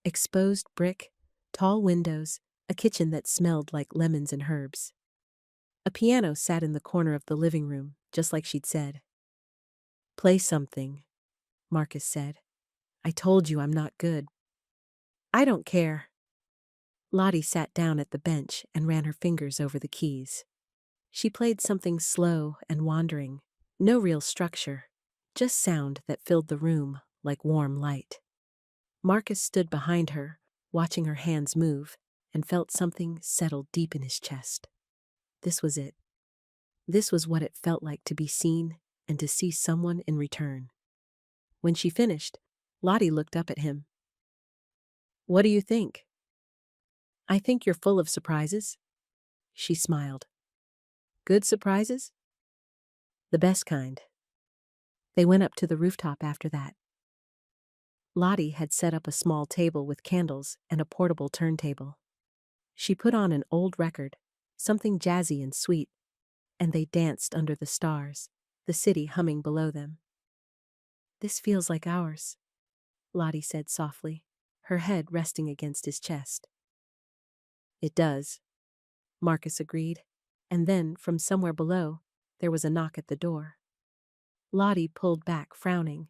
Exposed brick, tall windows, a kitchen that smelled like lemons and herbs. A piano sat in the corner of the living room, just like she'd said. Play something, Marcus said. I told you I'm not good. I don't care. Lottie sat down at the bench and ran her fingers over the keys. She played something slow and wandering, no real structure, just sound that filled the room like warm light. Marcus stood behind her, watching her hands move, and felt something settle deep in his chest. This was it. This was what it felt like to be seen and to see someone in return. When she finished, Lottie looked up at him. What do you think? I think you're full of surprises. She smiled. Good surprises? The best kind. They went up to the rooftop after that. Lottie had set up a small table with candles and a portable turntable. She put on an old record, something jazzy and sweet, and they danced under the stars, the city humming below them. This feels like ours, Lottie said softly, her head resting against his chest. It does, Marcus agreed, and then, from somewhere below, there was a knock at the door. Lottie pulled back, frowning.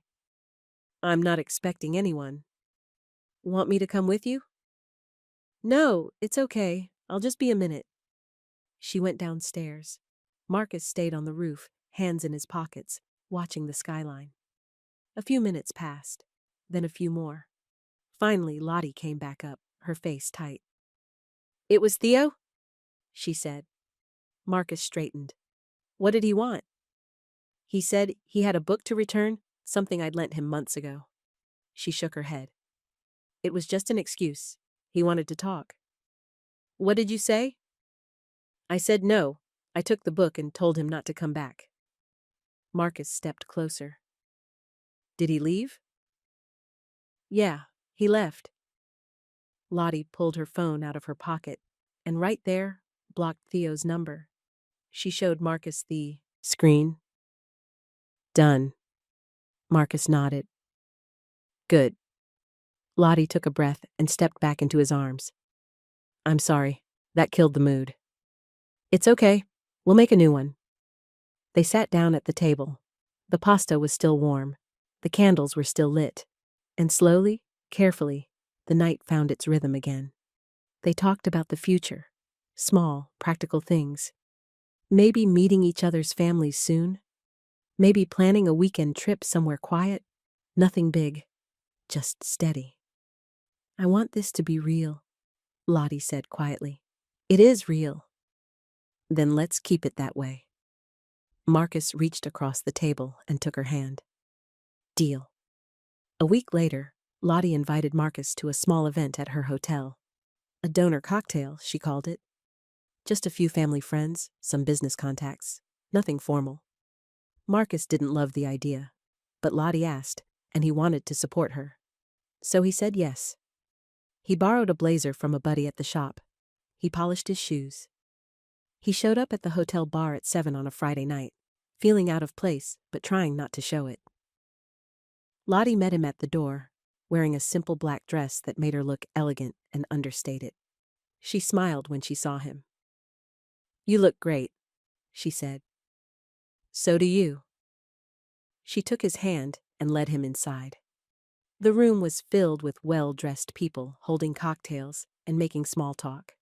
I'm not expecting anyone. Want me to come with you? No, it's okay. I'll just be a minute. She went downstairs. Marcus stayed on the roof, hands in his pockets, watching the skyline. A few minutes passed, then a few more. Finally, Lottie came back up, her face tight. It was Theo? She said. Marcus straightened. What did he want? He said he had a book to return, something I'd lent him months ago. She shook her head. It was just an excuse. He wanted to talk. What did you say? I said no. I took the book and told him not to come back. Marcus stepped closer. Did he leave? Yeah, he left. Lottie pulled her phone out of her pocket, and right there, blocked Theo's number. She showed Marcus the screen. Done. Marcus nodded. Good. Lottie took a breath and stepped back into his arms. I'm sorry. That killed the mood. It's okay. We'll make a new one. They sat down at the table. The pasta was still warm. The candles were still lit. And slowly, carefully, the night found its rhythm again. They talked about the future. Small, practical things. Maybe meeting each other's families soon. Maybe planning a weekend trip somewhere quiet. Nothing big. Just steady. I want this to be real, Lottie said quietly. It is real. Then let's keep it that way. Marcus reached across the table and took her hand. Deal. A week later, Lottie invited Marcus to a small event at her hotel. A donor cocktail, she called it. Just a few family friends, some business contacts, nothing formal. Marcus didn't love the idea, but Lottie asked, and he wanted to support her. So he said yes. He borrowed a blazer from a buddy at the shop. He polished his shoes. He showed up at the hotel bar at 7 on a Friday night, feeling out of place but trying not to show it. Lottie met him at the door, wearing a simple black dress that made her look elegant and understated. She smiled when she saw him. "You look great," she said. "So do you." She took his hand and led him inside. The room was filled with well-dressed people holding cocktails and making small talk.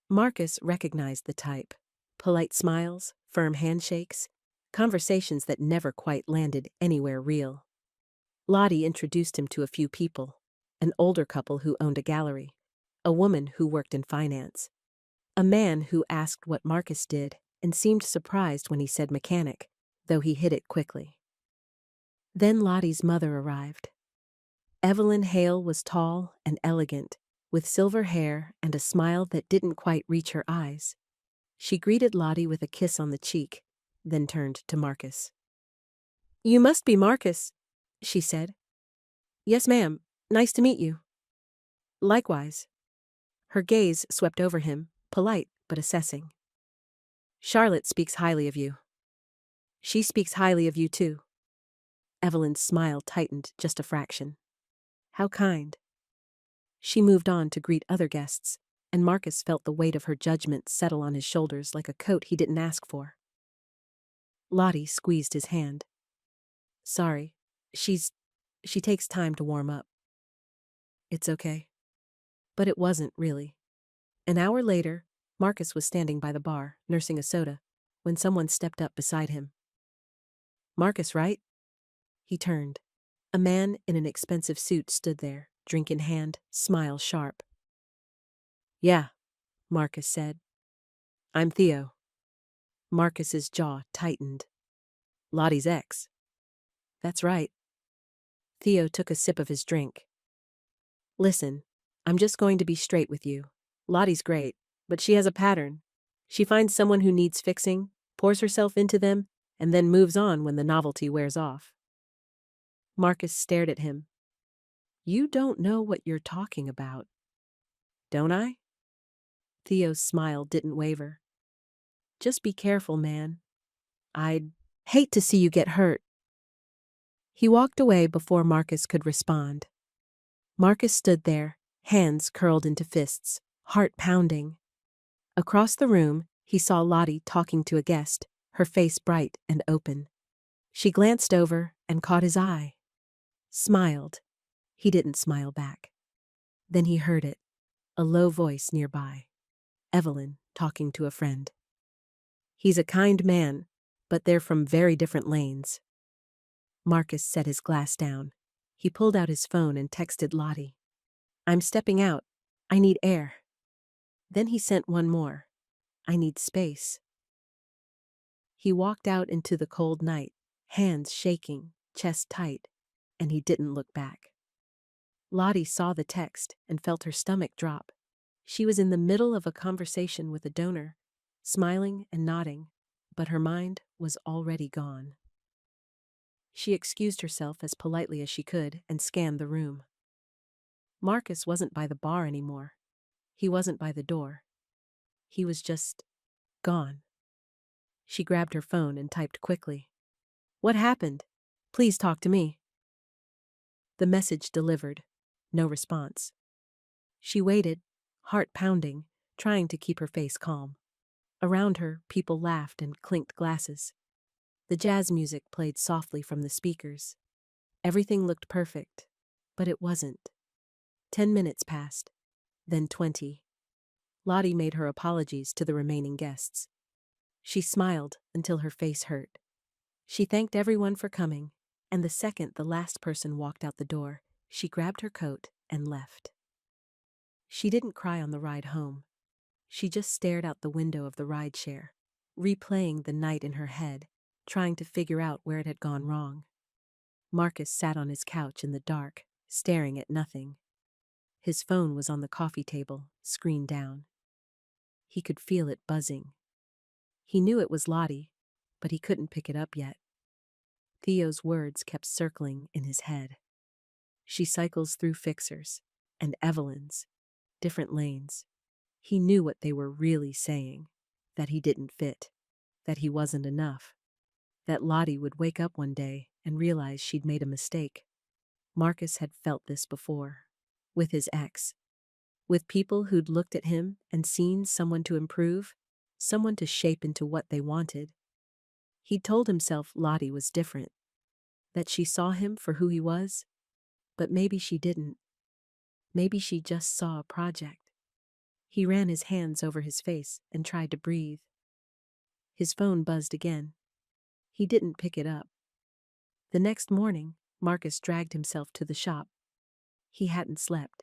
Marcus recognized the type. Polite smiles, firm handshakes, conversations that never quite landed anywhere real. Lottie introduced him to a few people, an older couple who owned a gallery, a woman who worked in finance, a man who asked what Marcus did and seemed surprised when he said mechanic, though he hid it quickly. Then Lottie's mother arrived. Evelyn Hale was tall and elegant, with silver hair and a smile that didn't quite reach her eyes. She greeted Lottie with a kiss on the cheek, then turned to Marcus. "You must be Marcus," she said. "Yes, ma'am. Nice to meet you." "Likewise." Her gaze swept over him, polite but assessing. "Charlotte speaks highly of you." "She speaks highly of you, too." Evelyn's smile tightened just a fraction. "How kind." She moved on to greet other guests, and Marcus felt the weight of her judgment settle on his shoulders like a coat he didn't ask for. Lottie squeezed his hand. "Sorry, she takes time to warm up." "It's okay." But it wasn't, really. An hour later, Marcus was standing by the bar, nursing a soda, when someone stepped up beside him. "Marcus, right?" He turned. A man in an expensive suit stood there, drink in hand, smile sharp. "Yeah," Marcus said. "I'm Theo." Marcus's jaw tightened. "Lottie's ex." "That's right." Theo took a sip of his drink. "Listen, I'm just going to be straight with you. Lottie's great, but she has a pattern. She finds someone who needs fixing, pours herself into them, and then moves on when the novelty wears off." Marcus stared at him. "You don't know what you're talking about." "Don't I?" Theo's smile didn't waver. "Just be careful, man. I'd hate to see you get hurt." He walked away before Marcus could respond. Marcus stood there, hands curled into fists, heart pounding. Across the room, he saw Lottie talking to a guest, her face bright and open. She glanced over and caught his eye. Smiled. He didn't smile back. Then he heard it, a low voice nearby. Evelyn talking to a friend. "He's a kind man, but they're from very different lanes." Marcus set his glass down. He pulled out his phone and texted Lottie. "I'm stepping out. I need air." Then he sent one more. "I need space." He walked out into the cold night, hands shaking, chest tight, and he didn't look back. Lottie saw the text and felt her stomach drop. She was in the middle of a conversation with a donor, smiling and nodding, but her mind was already gone. She excused herself as politely as she could and scanned the room. Marcus wasn't by the bar anymore. He wasn't by the door. He was just gone. She grabbed her phone and typed quickly. "What happened? Please talk to me." The message delivered. No response. She waited, heart pounding, trying to keep her face calm. Around her, people laughed and clinked glasses. The jazz music played softly from the speakers. Everything looked perfect, but it wasn't. 10 minutes passed, then 20. Lottie made her apologies to the remaining guests. She smiled until her face hurt. She thanked everyone for coming, and the second the last person walked out the door, she grabbed her coat and left. She didn't cry on the ride home. She just stared out the window of the rideshare, replaying the night in her head, trying to figure out where it had gone wrong. Marcus sat on his couch in the dark, staring at nothing. His phone was on the coffee table, screen down. He could feel it buzzing. He knew it was Lottie, but he couldn't pick it up yet. Theo's words kept circling in his head. She cycles through Fixers and Evelyn's, different lanes. He knew what they were really saying, that he didn't fit, that he wasn't enough, that Lottie would wake up one day and realize she'd made a mistake. Marcus had felt this before. With his ex. With people who'd looked at him and seen someone to improve, someone to shape into what they wanted. He'd told himself Lottie was different, that she saw him for who he was, but maybe she didn't. Maybe she just saw a project. He ran his hands over his face and tried to breathe. His phone buzzed again. He didn't pick it up. The next morning, Marcus dragged himself to the shop. He hadn't slept.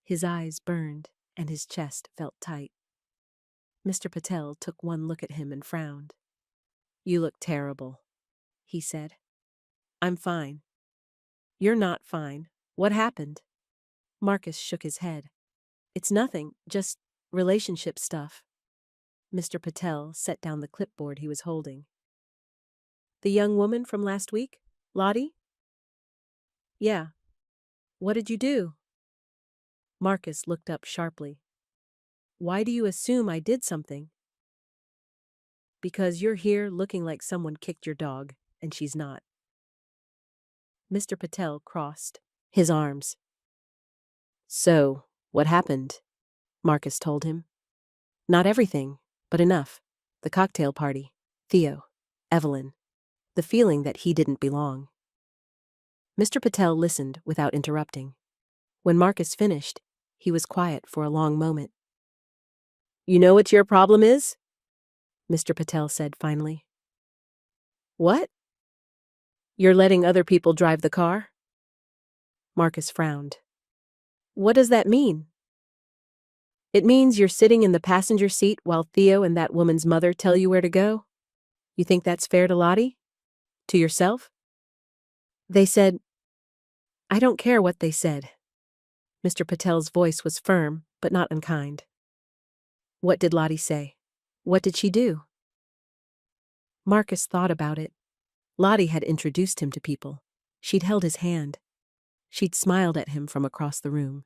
His eyes burned and his chest felt tight. Mr. Patel took one look at him and frowned. "You look terrible," he said. "I'm fine." "You're not fine. What happened?" Marcus shook his head. "It's nothing, just relationship stuff." Mr. Patel set down the clipboard he was holding. "The young woman from last week? Lottie?" "Yeah. What did you do?" Marcus looked up sharply. "Why do you assume I did something?" "Because you're here looking like someone kicked your dog, and she's not." Mr. Patel crossed his arms. "So, what happened?" Marcus told him. "Not everything, but enough. The cocktail party, Theo, Evelyn, the feeling that he didn't belong." Mr. Patel listened without interrupting. When Marcus finished, he was quiet for a long moment. "You know what your problem is?" Mr. Patel said finally. "What?" "You're letting other people drive the car?" Marcus frowned. "What does that mean?" "It means you're sitting in the passenger seat while Theo and that woman's mother tell you where to go. You think that's fair to Lottie? To yourself?" "They said—" "I don't care what they said." Mr. Patel's voice was firm, but not unkind. "What did Lottie say? What did she do?" Marcus thought about it. Lottie had introduced him to people. She'd held his hand. She'd smiled at him from across the room.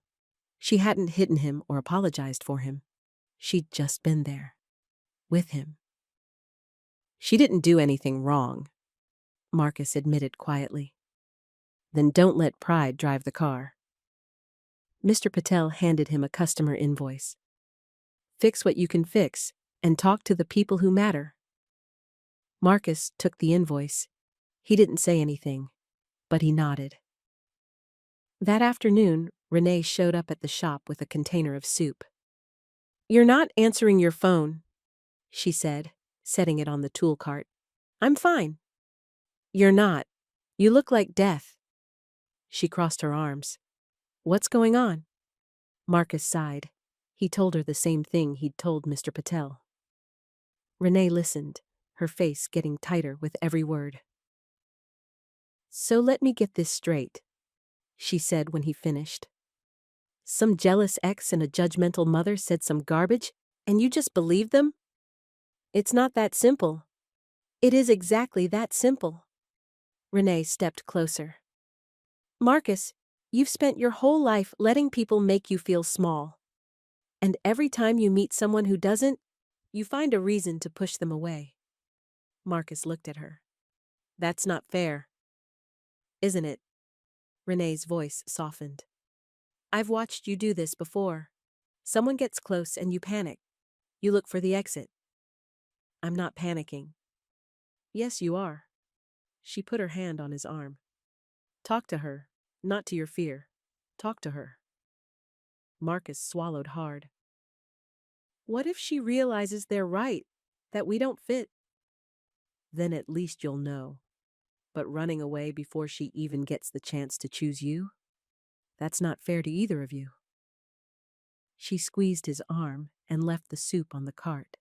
She hadn't hidden him or apologized for him. She'd just been there. With him. "She didn't do anything wrong," Marcus admitted quietly. "Then don't let pride drive the car." Mr. Patel handed him a customer invoice. "Fix what you can fix, and talk to the people who matter." Marcus took the invoice. He didn't say anything, but he nodded. That afternoon, Renee showed up at the shop with a container of soup. "You're not answering your phone," she said, setting it on the tool cart. "I'm fine." "You're not. You look like death." She crossed her arms. "What's going on?" Marcus sighed. He told her the same thing he'd told Mr. Patel. Renee listened, her face getting tighter with every word. "So let me get this straight," she said when he finished. "Some jealous ex and a judgmental mother said some garbage, and you just believed them? It's not that simple." "It is exactly that simple." Renee stepped closer. "Marcus, you've spent your whole life letting people make you feel small. And every time you meet someone who doesn't, you find a reason to push them away." Marcus looked at her. "That's not fair." "Isn't it?" Renee's voice softened. "I've watched you do this before. Someone gets close and you panic. You look for the exit." "I'm not panicking." "Yes, you are." She put her hand on his arm. "Talk to her, not to your fear. Talk to her." Marcus swallowed hard. "What if she realizes they're right, that we don't fit?" "Then at least you'll know. But running away before she even gets the chance to choose you? That's not fair to either of you." She squeezed his arm and left the soup on the cart.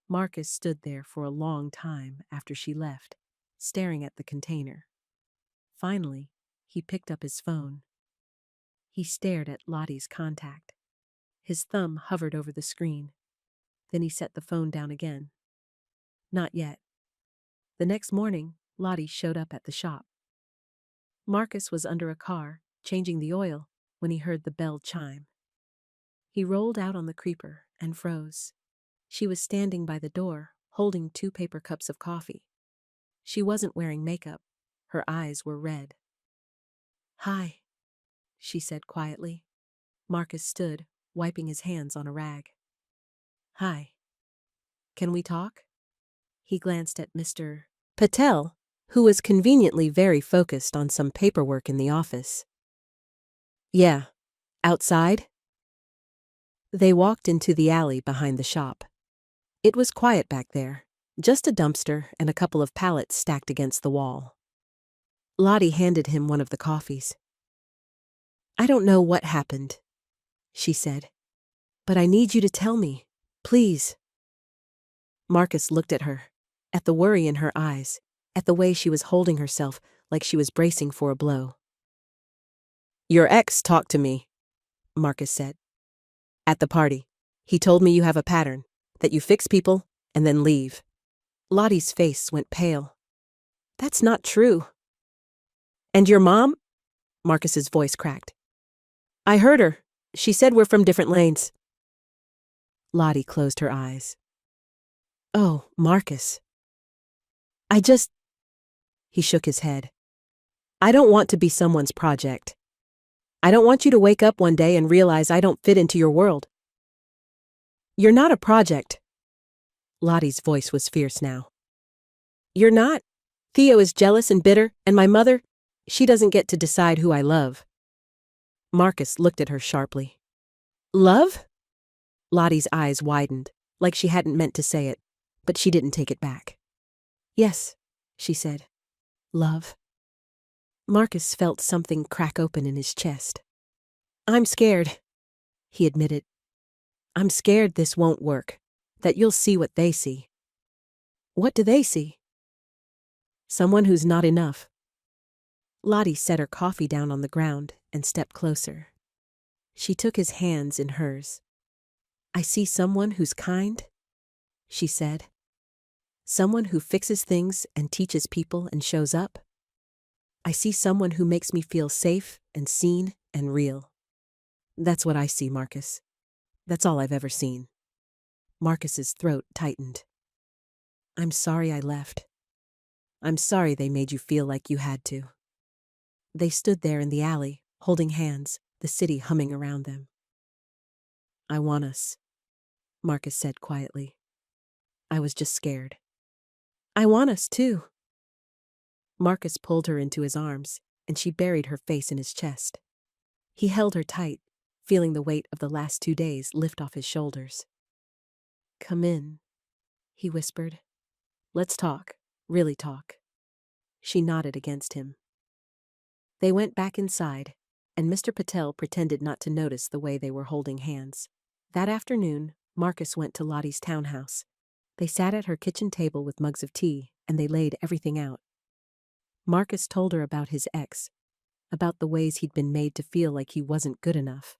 Marcus stood there for a long time after she left, staring at the container. Finally, he picked up his phone. He stared at Lottie's contact. His thumb hovered over the screen. Then he set the phone down again. Not yet. The next morning, Lottie showed up at the shop. Marcus was under a car, changing the oil, when he heard the bell chime. He rolled out on the creeper and froze. She was standing by the door, holding 2 paper cups of coffee. She wasn't wearing makeup. Her eyes were red. "Hi," she said quietly. Marcus stood, wiping his hands on a rag. "Hi. Can we talk?" He glanced at Mr. Patel, who was conveniently very focused on some paperwork in the office. "Yeah. Outside?" They walked into the alley behind the shop. It was quiet back there, just a dumpster and a couple of pallets stacked against the wall. Lottie handed him one of the coffees. "I don't know what happened," she said, "but I need you to tell me, please." Marcus looked at her, at the worry in her eyes, at the way she was holding herself like she was bracing for a blow. "Your ex talked to me," Marcus said. "At the party. He told me you have a pattern, that you fix people and then leave." Lottie's face went pale. "That's not true." "And your mom?" Marcus's voice cracked. "I heard her. She said we're from different lanes." Lottie closed her eyes. "Oh, Marcus. I just..." He shook his head. "I don't want to be someone's project. I don't want you to wake up one day and realize I don't fit into your world." "You're not a project." Lottie's voice was fierce now. "You're not. Theo is jealous and bitter, and my mother, she doesn't get to decide who I love." Marcus looked at her sharply. "Love?" Lottie's eyes widened, like she hadn't meant to say it, but she didn't take it back. "Yes," she said. "Love." Marcus felt something crack open in his chest. "I'm scared," he admitted. "I'm scared this won't work, that you'll see what they see." "What do they see?" "Someone who's not enough." Lottie set her coffee down on the ground and stepped closer. She took his hands in hers. "I see someone who's kind," she said. "Someone who fixes things and teaches people and shows up. I see someone who makes me feel safe and seen and real. That's what I see, Marcus. That's all I've ever seen." Marcus's throat tightened. "I'm sorry I left. I'm sorry they made you feel like you had to." They stood there in the alley, holding hands, the city humming around them. "I want us," Marcus said quietly. "I was just scared." "I want us too." Marcus pulled her into his arms, and she buried her face in his chest. He held her tight, feeling the weight of the last 2 days lift off his shoulders. "Come in," he whispered. "Let's talk, really talk." She nodded against him. They went back inside, and Mr. Patel pretended not to notice the way they were holding hands. That afternoon, Marcus went to Lottie's townhouse. They sat at her kitchen table with mugs of tea, and they laid everything out. Marcus told her about his ex, about the ways he'd been made to feel like he wasn't good enough,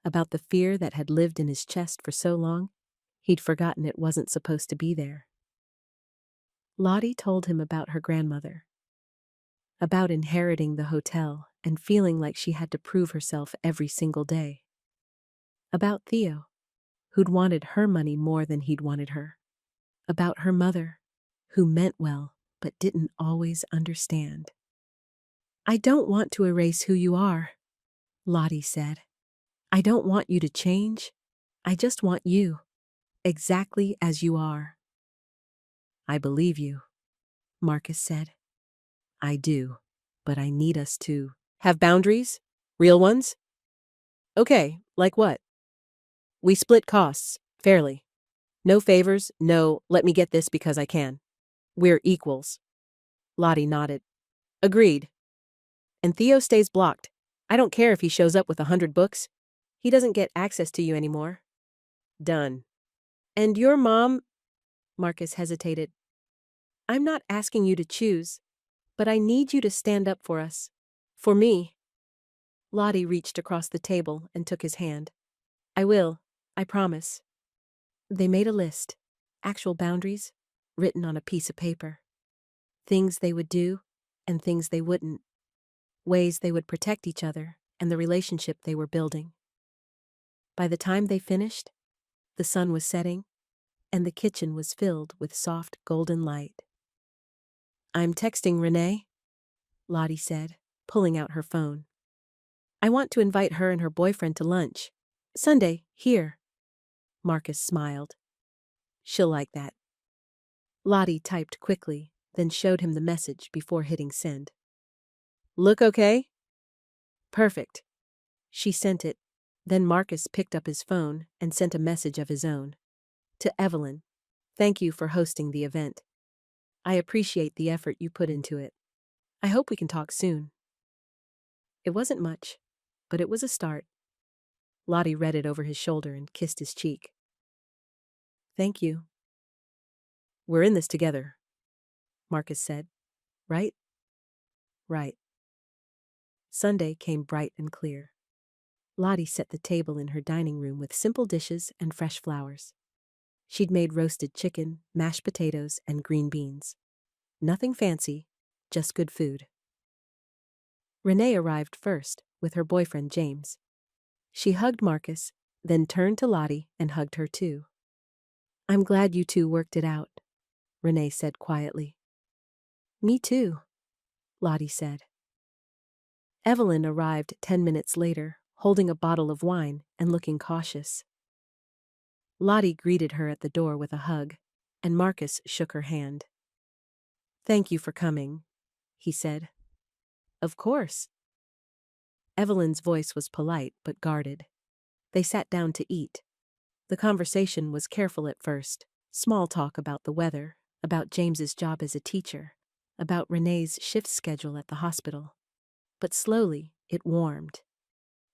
about the fear that had lived in his chest for so long, he'd forgotten it wasn't supposed to be there. Lottie told him about her grandmother, about inheriting the hotel and feeling like she had to prove herself every single day, about Theo, who'd wanted her money more than he'd wanted her, about her mother, who meant well but didn't always understand. "I don't want to erase who you are," Lottie said. "I don't want you to change. I just want you, exactly as you are." "I believe you," Marcus said. "I do, but I need us to have boundaries, real ones." "Okay, like what?" "We split costs, fairly. No favors, no, let me get this because I can. We're equals." Lottie nodded. "Agreed. And Theo stays blocked. I don't care if he shows up with 100 books. He doesn't get access to you anymore." "Done." "And your mom..." Marcus hesitated. "I'm not asking you to choose, but I need you to stand up for us. For me." Lottie reached across the table and took his hand. "I will. I promise." They made a list, actual boundaries, written on a piece of paper. Things they would do and things they wouldn't. Ways they would protect each other and the relationship they were building. By the time they finished, the sun was setting, and the kitchen was filled with soft golden light. I'm texting Renee, Lottie said, pulling out her phone. I want to invite her and her boyfriend to lunch. Sunday, here. Marcus smiled. She'll like that. Lottie typed quickly, then showed him the message before hitting send. Look okay? Perfect. She sent it. Then Marcus picked up his phone and sent a message of his own. To Evelyn, thank you for hosting the event. I appreciate the effort you put into it. I hope we can talk soon. It wasn't much, but it was a start. Lottie read it over his shoulder and kissed his cheek. Thank you. We're in this together, Marcus said. Right? Right. Sunday came bright and clear. Lottie set the table in her dining room with simple dishes and fresh flowers. She'd made roasted chicken, mashed potatoes, and green beans. Nothing fancy, just good food. Renee arrived first, with her boyfriend James. She hugged Marcus, then turned to Lottie and hugged her too. I'm glad you two worked it out, Renee said quietly. Me too, Lottie said. Evelyn arrived 10 minutes later, holding a bottle of wine and looking cautious. Lottie greeted her at the door with a hug, and Marcus shook her hand. Thank you for coming, he said. Of course. Evelyn's voice was polite but guarded. They sat down to eat. The conversation was careful at first, small talk about the weather, about James's job as a teacher, about Renee's shift schedule at the hospital. But slowly, it warmed.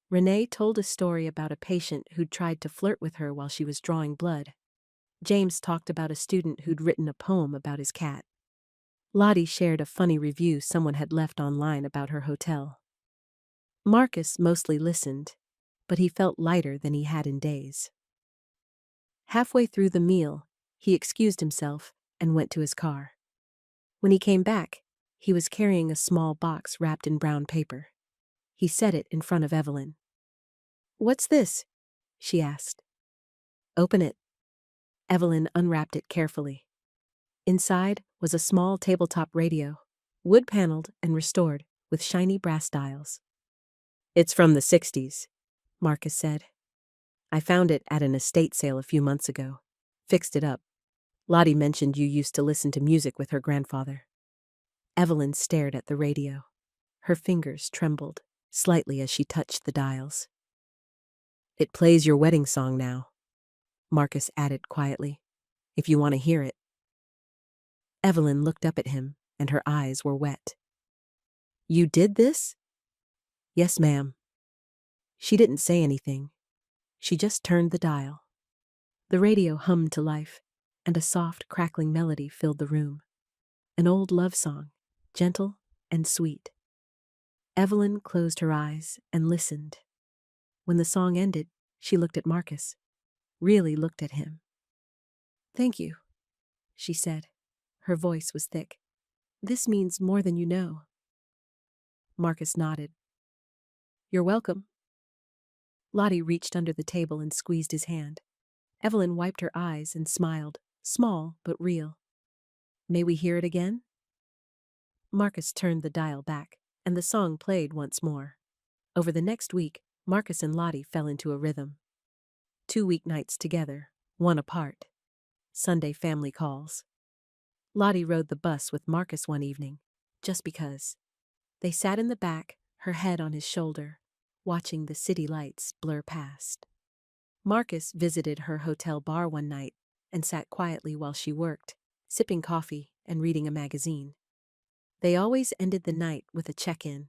Renee told a story about a patient who'd tried to flirt with her while she was drawing blood. James talked about a student who'd written a poem about his cat. Lottie shared a funny review someone had left online about her hotel. Marcus mostly listened, but he felt lighter than he had in days. Halfway through the meal, he excused himself and went to his car. When he came back, he was carrying a small box wrapped in brown paper. He set it in front of Evelyn. What's this? She asked. Open it. Evelyn unwrapped it carefully. Inside was a small tabletop radio, wood-paneled and restored, with shiny brass dials. It's from the 60s, Marcus said. I found it at an estate sale a few months ago. Fixed it up. Lottie mentioned you used to listen to music with her grandfather. Evelyn stared at the radio. Her fingers trembled slightly as she touched the dials. It plays your wedding song now, Marcus added quietly, if you want to hear it. Evelyn looked up at him, and her eyes were wet. You did this? Yes, ma'am. She didn't say anything. She just turned the dial. The radio hummed to life, and a soft, crackling melody filled the room. An old love song, gentle and sweet. Evelyn closed her eyes and listened. When the song ended, she looked at Marcus, really looked at him. Thank you, she said. Her voice was thick. This means more than you know. Marcus nodded. You're welcome. Lottie reached under the table and squeezed his hand. Evelyn wiped her eyes and smiled, small but real. May we hear it again? Marcus turned the dial back, and the song played once more. Over the next week, Marcus and Lottie fell into a rhythm. 2 weeknights together, 1 apart. Sunday family calls. Lottie rode the bus with Marcus one evening, just because. They sat in the back, her head on his shoulder, watching the city lights blur past. Marcus visited her hotel bar one night and sat quietly while she worked, sipping coffee and reading a magazine. They always ended the night with a check-in.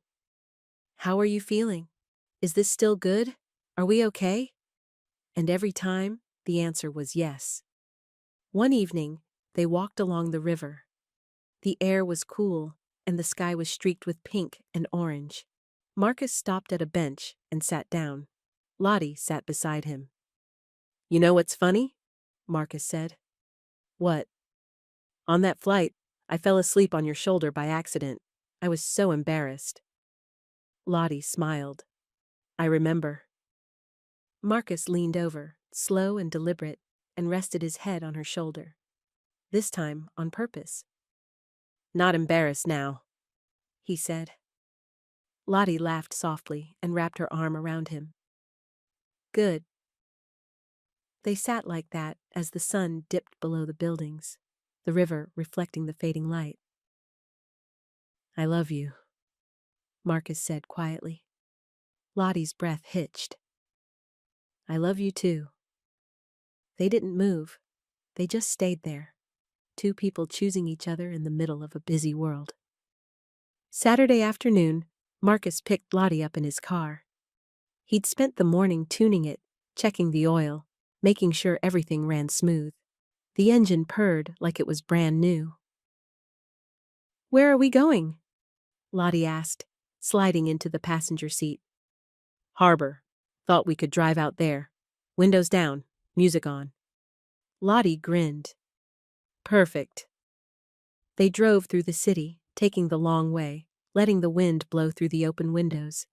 How are you feeling? Is this still good? Are we okay? And every time, the answer was yes. One evening, they walked along the river. The air was cool, and the sky was streaked with pink and orange. Marcus stopped at a bench and sat down. Lottie sat beside him. You know what's funny? Marcus said. What? On that flight, I fell asleep on your shoulder by accident. I was so embarrassed. Lottie smiled. I remember. Marcus leaned over, slow and deliberate, and rested his head on her shoulder. This time on purpose. Not embarrassed now, he said. Lottie laughed softly and wrapped her arm around him. Good. They sat like that as the sun dipped below the buildings, the river reflecting the fading light. I love you, Marcus said quietly. Lottie's breath hitched. I love you too. They didn't move. They just stayed there, two people choosing each other in the middle of a busy world. Saturday afternoon, Marcus picked Lottie up in his car. He'd spent the morning tuning it, checking the oil, making sure everything ran smooth. The engine purred like it was brand new. Where are we going? Lottie asked, sliding into the passenger seat. Harbor. Thought we could drive out there. Windows down, music on. Lottie grinned. Perfect. They drove through the city, taking the long way, letting the wind blow through the open windows.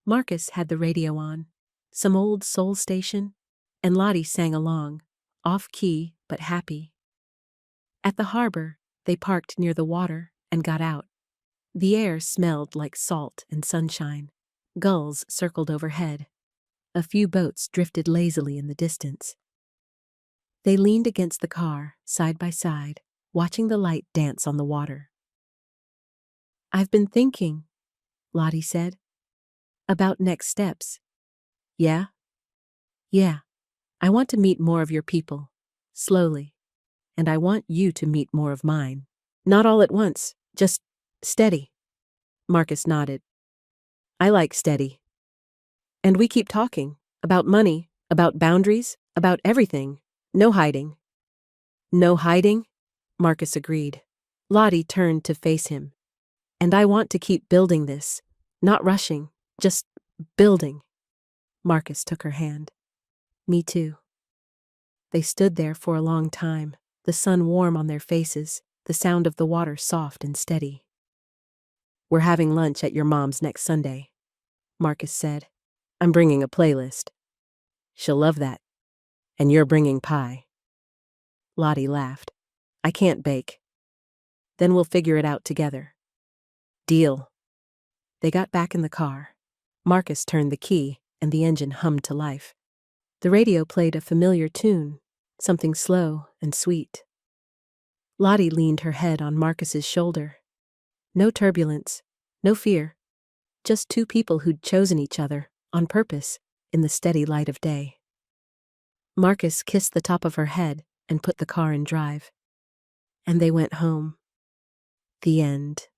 Marcus had the radio on, some old soul station, and Lottie sang along, off-key but happy. At the harbor, they parked near the water and got out. The air smelled like salt and sunshine. Gulls circled overhead. A few boats drifted lazily in the distance. They leaned against the car, side by side, watching the light dance on the water. I've been thinking, Lottie said, about next steps. Yeah? Yeah. I want to meet more of your people, slowly. And I want you to meet more of mine. Not all at once, just steady. Marcus nodded. I like steady. And we keep talking, about money, about boundaries, about everything. No hiding. No hiding? Marcus agreed. Lottie turned to face him. And I want to keep building this, not rushing, just building. Marcus took her hand. Me too. They stood there for a long time, the sun warm on their faces, the sound of the water soft and steady. We're having lunch at your mom's next Sunday, Marcus said. I'm bringing a playlist. She'll love that. And you're bringing pie. Lottie laughed. I can't bake. Then we'll figure it out together. Deal. They got back in the car. Marcus turned the key, and the engine hummed to life. The radio played a familiar tune, something slow and sweet. Lottie leaned her head on Marcus's shoulder. No turbulence, no fear. Just two people who'd chosen each other, on purpose, in the steady light of day. Marcus kissed the top of her head and put the car in drive. And they went home. The end.